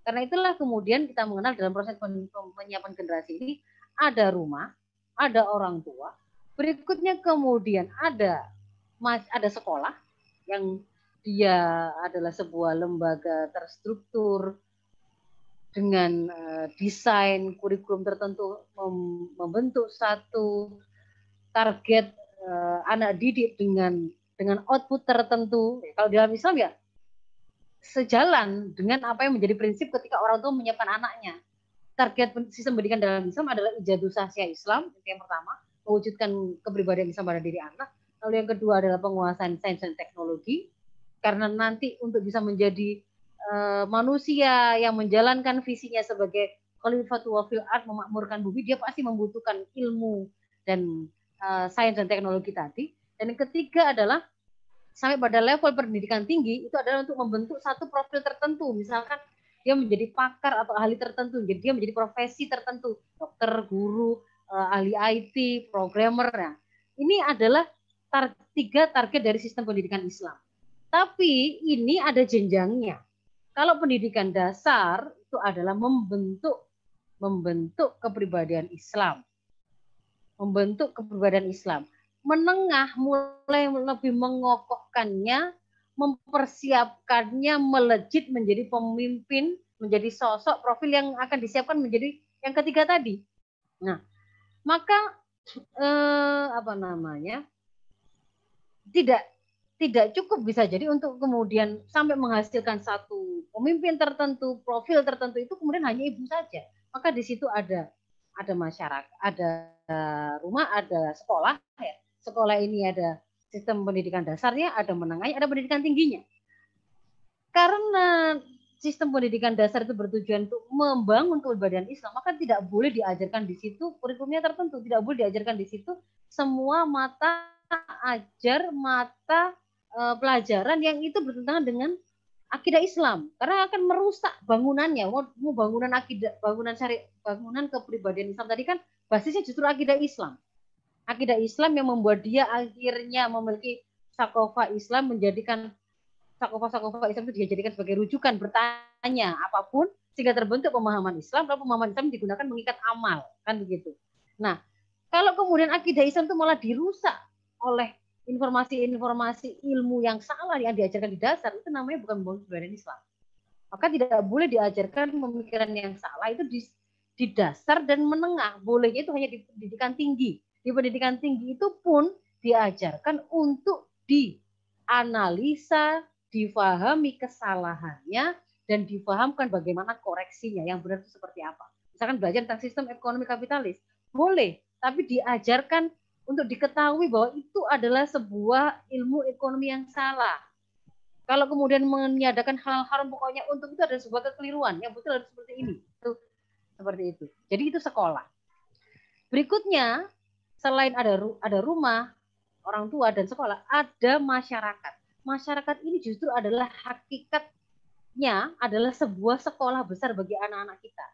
B: Karena itulah kemudian kita mengenal dalam proses penyiapan generasi ini ada rumah, ada orang tua, berikutnya kemudian ada sekolah yang dia adalah sebuah lembaga terstruktur dengan desain kurikulum tertentu, membentuk satu target anak didik dengan output tertentu. Kalau dalam Islam ya sejalan dengan apa yang menjadi prinsip ketika orang tua menyiapkan anaknya. Target sistem pendidikan dalam Islam adalah ijadus sahsiah Islam, itu yang pertama, mewujudkan kepribadian Islam pada diri anak. Lalu yang kedua adalah penguasaan sains dan teknologi, karena nanti untuk bisa menjadi manusia yang menjalankan visinya sebagai khalifatul fil ard, memakmurkan bumi, dia pasti membutuhkan ilmu dan sains dan teknologi tadi. Dan yang ketiga adalah sampai pada level pendidikan tinggi itu adalah untuk membentuk satu profil tertentu. Misalkan dia menjadi pakar atau ahli tertentu, jadi dia menjadi profesi tertentu, dokter, guru, ahli IT, programmer. Nah, ini adalah tiga target dari sistem pendidikan Islam. Tapi ini ada jenjangnya. Kalau pendidikan dasar itu adalah membentuk kepribadian Islam. Membentuk kepribadian Islam. Menengah mulai lebih mengokohkannya, mempersiapkannya melejit menjadi pemimpin, menjadi sosok profil yang akan disiapkan menjadi yang ketiga tadi. Nah, maka tidak cukup bisa jadi untuk kemudian sampai menghasilkan satu pemimpin tertentu, profil tertentu itu kemudian hanya ibu saja. Maka di situ ada masyarakat, ada rumah, ada sekolah. Ya. Sekolah ini ada sistem pendidikan dasarnya, ada menengahnya, ada pendidikan tingginya. Karena sistem pendidikan dasar itu bertujuan untuk membangun kepribadian Islam, maka tidak boleh diajarkan di situ kurikulumnya tertentu, tidak boleh diajarkan di situ semua mata pelajaran yang itu bertentangan dengan akidah Islam, karena akan merusak bangunannya. Mau bangunan akidah, bangunan kepribadian Islam tadi kan basisnya justru akidah Islam. Akidah Islam yang membuat dia akhirnya memiliki sakofa Islam, menjadikan sakofa Islam itu dijadikan sebagai rujukan bertanya apapun, sehingga terbentuk pemahaman Islam, lalu pemahaman Islam digunakan mengikat amal, kan begitu. Nah, kalau kemudian akidah Islam itu malah dirusak oleh informasi-informasi ilmu yang salah yang diajarkan di dasar, itu namanya bukan membangun kepribadian Islam. Maka tidak boleh diajarkan pemikiran yang salah itu di dasar dan menengah. Bolehnya itu hanya di pendidikan tinggi. Di pendidikan tinggi itu pun diajarkan untuk dianalisa, difahami kesalahannya, dan difahamkan bagaimana koreksinya, yang benar itu seperti apa. Misalkan belajar tentang sistem ekonomi kapitalis, boleh, tapi diajarkan untuk diketahui bahwa itu adalah sebuah ilmu ekonomi yang salah. Kalau kemudian meniadakan hal haram pokoknya untuk itu adalah sebuah kekeliruan. Yang betul harus seperti ini. Itu seperti itu. Jadi itu sekolah. Berikutnya, selain ada rumah, orang tua dan sekolah, ada masyarakat. Masyarakat ini justru adalah hakikatnya adalah sebuah sekolah besar bagi anak-anak kita.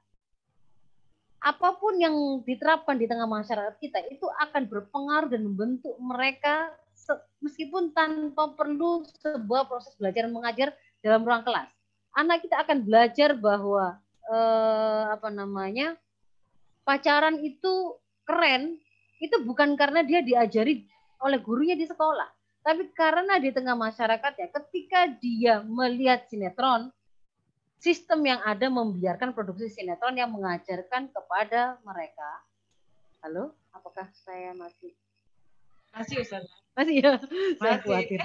B: Apapun yang diterapkan di tengah masyarakat kita itu akan berpengaruh dan membentuk mereka meskipun tanpa perlu sebuah proses belajar dan mengajar dalam ruang kelas. Anak kita akan belajar bahwa pacaran itu keren, itu bukan karena dia diajari oleh gurunya di sekolah, tapi karena di tengah masyarakat ya, ketika dia melihat sinetron, sistem yang ada membiarkan produksi sinetron yang mengajarkan kepada mereka. Halo, apakah saya masih
A: Ustaz?
B: Masih ya, saya khawatir.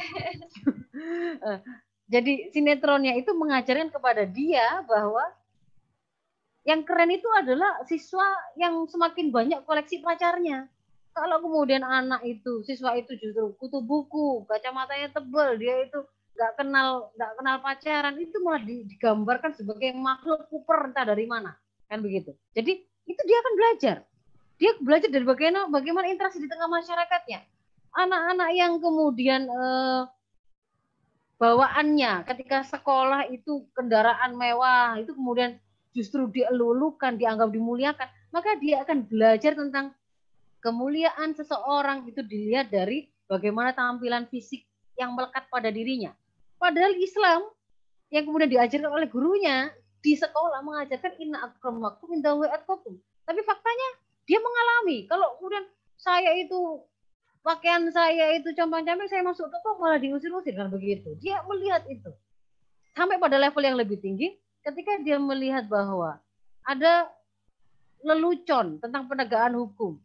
B: Jadi sinetronnya itu mengajarkan kepada dia bahwa yang keren itu adalah siswa yang semakin banyak koleksi pacarnya. Kalau kemudian anak itu, siswa itu justru kutu buku, kacamatanya tebal, dia itu nggak kenal pacaran, itu malah digambarkan sebagai makhluk kuper entah dari mana, kan begitu. Jadi itu dia akan belajar dari bagaimana interaksi di tengah masyarakatnya. Anak-anak yang kemudian bawaannya ketika sekolah itu kendaraan mewah, itu kemudian justru dielulukan, dianggap dimuliakan, maka dia akan belajar tentang kemuliaan seseorang itu dilihat dari bagaimana tampilan fisik yang melekat pada dirinya. Padahal Islam yang kemudian diajarkan oleh gurunya di sekolah mengajarkan inna akramakum indallahi atqakum. Tapi faktanya dia mengalami kalau kemudian pakaian saya itu compang-camping, saya masuk toko malah diusir-usir, kan begitu. Dia melihat itu. Sampai pada level yang lebih tinggi ketika dia melihat bahwa ada lelucon tentang penegakan hukum.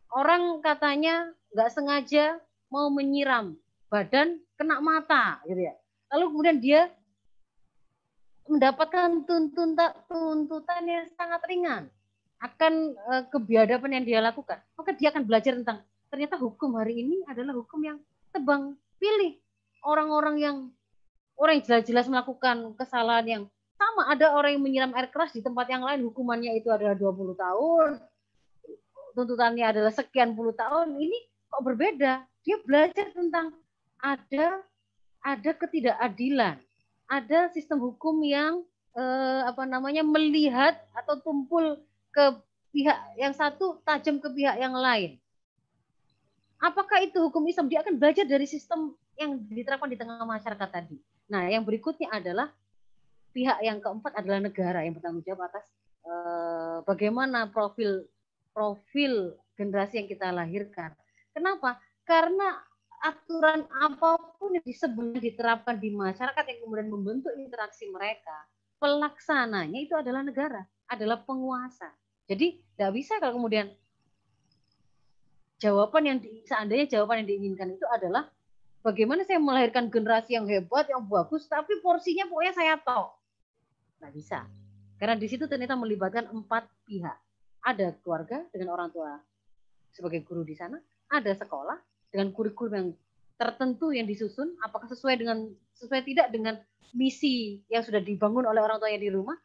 B: Orang katanya nggak sengaja mau menyiram badan, kena mata, gitu ya. Lalu kemudian dia mendapatkan tuntutan yang sangat ringan akan kebiadaban yang dia lakukan. Maka dia akan belajar tentang ternyata hukum hari ini adalah hukum yang tebang pilih. Orang-orang yang orang yang jelas-jelas melakukan kesalahan yang sama, ada orang yang menyiram air keras di tempat yang lain, hukumannya itu adalah 20 tahun, tuntutannya adalah sekian puluh tahun, ini kok berbeda? Dia belajar tentang ada ketidakadilan, ada sistem hukum yang melihat atau tumpul ke pihak yang satu, tajam ke pihak yang lain. Apakah itu hukum Islam? Dia akan belajar dari sistem yang diterapkan di tengah masyarakat tadi. Nah, yang berikutnya adalah pihak yang keempat adalah negara yang bertanggung jawab atas bagaimana profil generasi yang kita lahirkan. Kenapa? Karena aturan apapun yang sebelumnya diterapkan di masyarakat yang kemudian membentuk interaksi mereka, pelaksananya itu adalah negara, adalah penguasa. Jadi tidak bisa kalau kemudian seandainya jawaban yang diinginkan itu adalah bagaimana saya melahirkan generasi yang hebat, yang bagus, tapi porsinya pokoknya saya tok. Nggak bisa. Karena di situ ternyata melibatkan 4 pihak. Ada keluarga dengan orang tua sebagai guru di sana, ada sekolah dengan kurikulum yang tertentu yang disusun, apakah sesuai tidak dengan misi yang sudah dibangun oleh orang tuanya di rumah.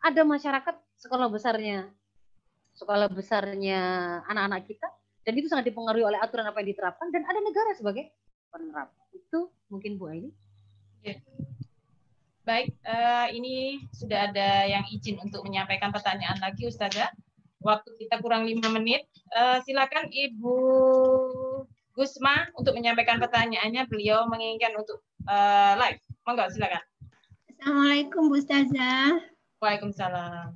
B: Ada masyarakat, sekolah besarnya anak-anak kita, dan itu sangat dipengaruhi oleh aturan apa yang diterapkan, dan ada negara sebagai penerap. Itu mungkin Bu Aini.
A: Ya. Baik, ini sudah ada yang izin untuk menyampaikan pertanyaan lagi, Ustazah. Waktu kita kurang 5 menit. Silakan Ibu Gusma untuk menyampaikan pertanyaannya. Beliau menginginkan untuk live. Monggo, silakan.
D: Assalamualaikum Bu Ustazah.
A: Waalaikumsalam.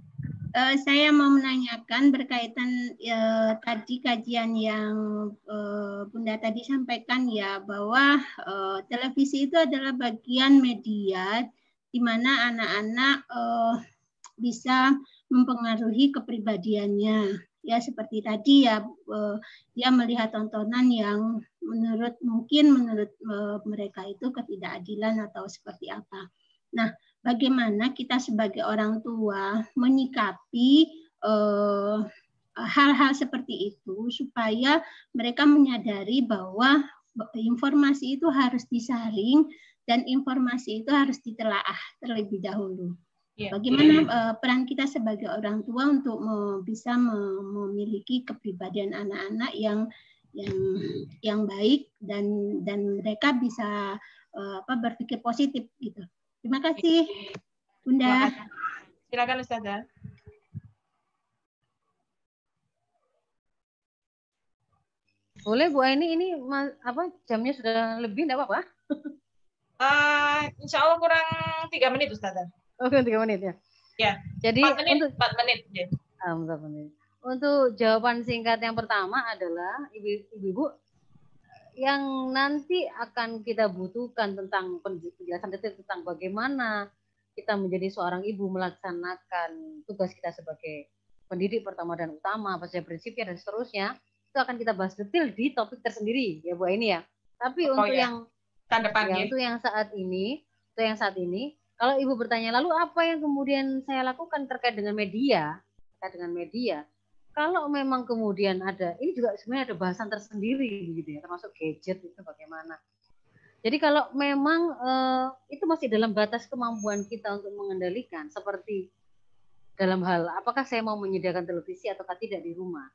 D: Saya mau menanyakan berkaitan tadi kajian yang Bunda tadi sampaikan ya, bahwa televisi itu adalah bagian media di mana anak-anak bisa mempengaruhi kepribadiannya. Ya seperti tadi ya, dia melihat tontonan yang menurut mereka itu ketidakadilan atau seperti apa. Nah, bagaimana kita sebagai orang tua menyikapi hal-hal seperti itu supaya mereka menyadari bahwa informasi itu harus disaring dan informasi itu harus ditelaah terlebih dahulu. Bagaimana peran kita sebagai orang tua untuk bisa memiliki kepribadian anak-anak yang baik dan mereka bisa berpikir positif gitu. Terima kasih, Bunda.
A: Silakan Ustazah.
B: Boleh Bu Aini, ini jamnya sudah lebih, enggak apa-apa?
A: Insya Allah kurang 3 menit Ustazah.
B: Oh, 3 menit ya.
A: Ya.
B: Jadi
A: 4 menit. Ya.
B: 4 menit. Untuk jawaban singkat yang pertama adalah ibu-ibu yang nanti akan kita butuhkan tentang penjelasan detail tentang bagaimana kita menjadi seorang ibu melaksanakan tugas kita sebagai pendidik pertama dan utama, apa saja prinsipnya dan seterusnya, itu akan kita bahas detail di topik tersendiri ya Bu Aini ya. Tapi untuk yang saat ini, kalau Ibu bertanya lalu apa yang kemudian saya lakukan terkait dengan media, kalau memang kemudian ada, ini juga sebenarnya ada bahasan tersendiri gitu ya, termasuk gadget itu bagaimana. Jadi kalau memang itu masih dalam batas kemampuan kita untuk mengendalikan, seperti dalam hal apakah saya mau menyediakan televisi atau tidak di rumah.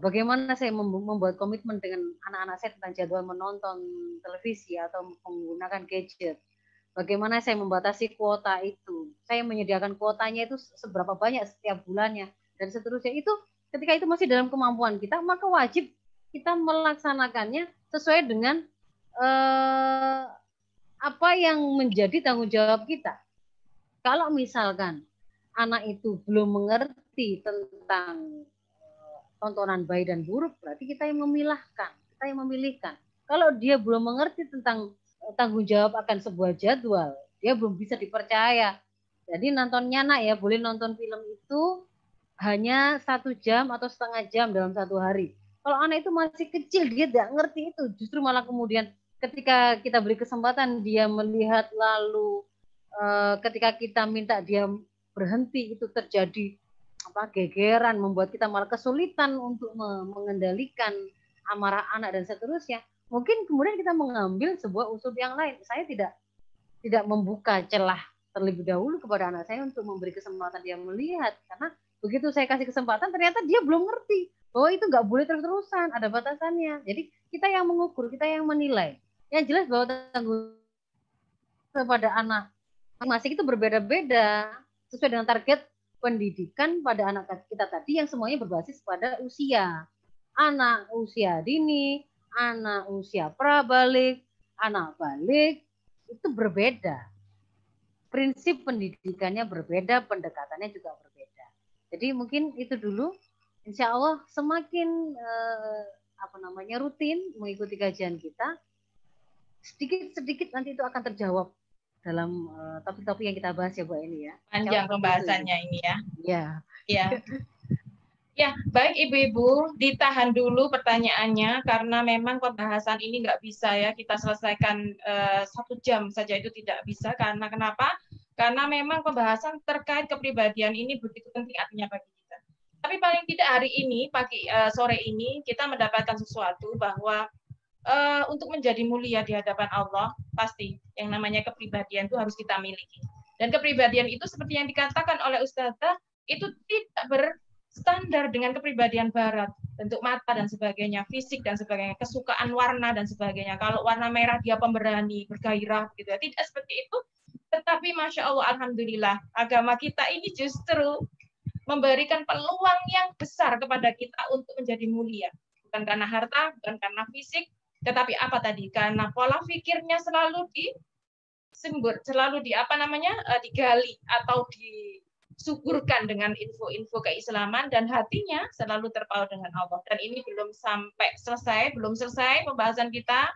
B: Bagaimana saya membuat komitmen dengan anak-anak saya tentang jadwal menonton televisi atau menggunakan gadget. Bagaimana saya membatasi kuota itu. Saya menyediakan kuotanya itu seberapa banyak setiap bulannya. Dan seterusnya itu ketika itu masih dalam kemampuan kita, maka wajib kita melaksanakannya sesuai dengan apa yang menjadi tanggung jawab kita. Kalau misalkan anak itu belum mengerti tentang tontonan baik dan buruk, berarti kita yang memilihkan. Kalau dia belum mengerti tentang tanggung jawab akan sebuah jadwal, dia belum bisa dipercaya. Jadi nontonnya ya boleh nonton film itu hanya 1 jam atau setengah jam dalam 1 hari. Kalau anak itu masih kecil, dia tidak ngerti itu. Justru malah kemudian ketika kita beri kesempatan dia melihat, lalu ketika kita minta dia berhenti, itu terjadi gegeran, membuat kita malah kesulitan untuk mengendalikan amarah anak dan seterusnya. Mungkin kemudian kita mengambil sebuah usul yang lain. Saya tidak tidak membuka celah terlebih dahulu kepada anak saya untuk memberi kesempatan dia melihat, karena begitu saya kasih kesempatan ternyata dia belum ngerti bahwa itu nggak boleh terus-terusan, ada batasannya. Jadi kita yang mengukur, kita yang menilai. Yang jelas bahwa tanggung kepada anak masing-masing itu berbeda-beda sesuai dengan target pendidikan pada anak kita tadi yang semuanya berbasis pada usia. Anak usia dini, anak usia prabalik, anak balik, itu berbeda. Prinsip pendidikannya berbeda, pendekatannya juga berbeda. Jadi mungkin itu dulu. Insya Allah semakin rutin mengikuti kajian kita, sedikit-sedikit nanti itu akan terjawab dalam topik-topik yang kita bahas ya Bu ini ya.
A: Panjang pembahasannya ini ya.
B: Ya.
A: Ya. Ya, baik Ibu-Ibu, ditahan dulu pertanyaannya karena memang pembahasan ini nggak bisa ya kita selesaikan 1 jam saja, itu tidak bisa. Karena kenapa? Karena memang pembahasan terkait kepribadian ini begitu penting artinya bagi kita. Tapi paling tidak hari ini, sore ini kita mendapatkan sesuatu bahwa untuk menjadi mulia di hadapan Allah, pasti yang namanya kepribadian itu harus kita miliki. Dan kepribadian itu seperti yang dikatakan oleh Ustazah, itu tidak berstandar dengan kepribadian barat, bentuk mata dan sebagainya, fisik dan sebagainya, kesukaan warna dan sebagainya. Kalau warna merah dia pemberani, bergairah gitu ya. Tidak seperti itu. Tetapi Masya Allah, Alhamdulillah, agama kita ini justru memberikan peluang yang besar kepada kita untuk menjadi mulia. Bukan karena harta, bukan karena fisik, tetapi apa tadi? Karena pola pikirnya selalu digali atau disuburkan dengan info-info keislaman dan hatinya selalu terpaut dengan Allah. Dan ini belum selesai pembahasan kita.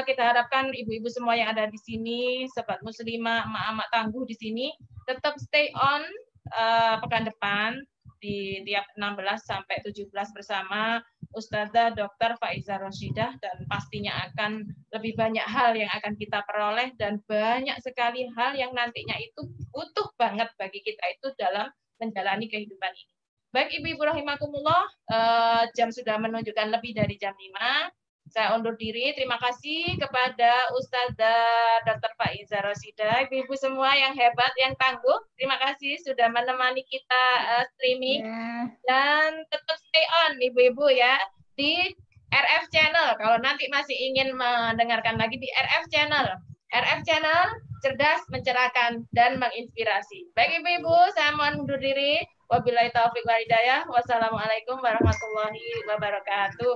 A: Kita harapkan ibu-ibu semua yang ada di sini, sobat muslimah, emak-emak tangguh di sini, tetap stay on pekan depan di tiap 16 sampai 17 bersama Ustazah Dr. Faiza Roshidah, dan pastinya akan lebih banyak hal yang akan kita peroleh dan banyak sekali hal yang nantinya itu butuh banget bagi kita itu dalam menjalani kehidupan ini. Baik Ibu-ibu rahimakumullah, jam sudah menunjukkan lebih dari jam 5. Saya undur diri. Terima kasih kepada Ustazah Dr. Faiza Roshidah, ibu-ibu semua yang hebat, yang tangguh. Terima kasih sudah menemani kita streaming. Dan tetap stay on ibu-ibu ya di RF Channel. Kalau nanti masih ingin mendengarkan lagi di RF Channel. RF Channel, cerdas, mencerahkan, dan menginspirasi. Baik ibu-ibu, saya mohon undur diri. Wabillahi taufiq wal hidayah. Wassalamualaikum warahmatullahi wabarakatuh.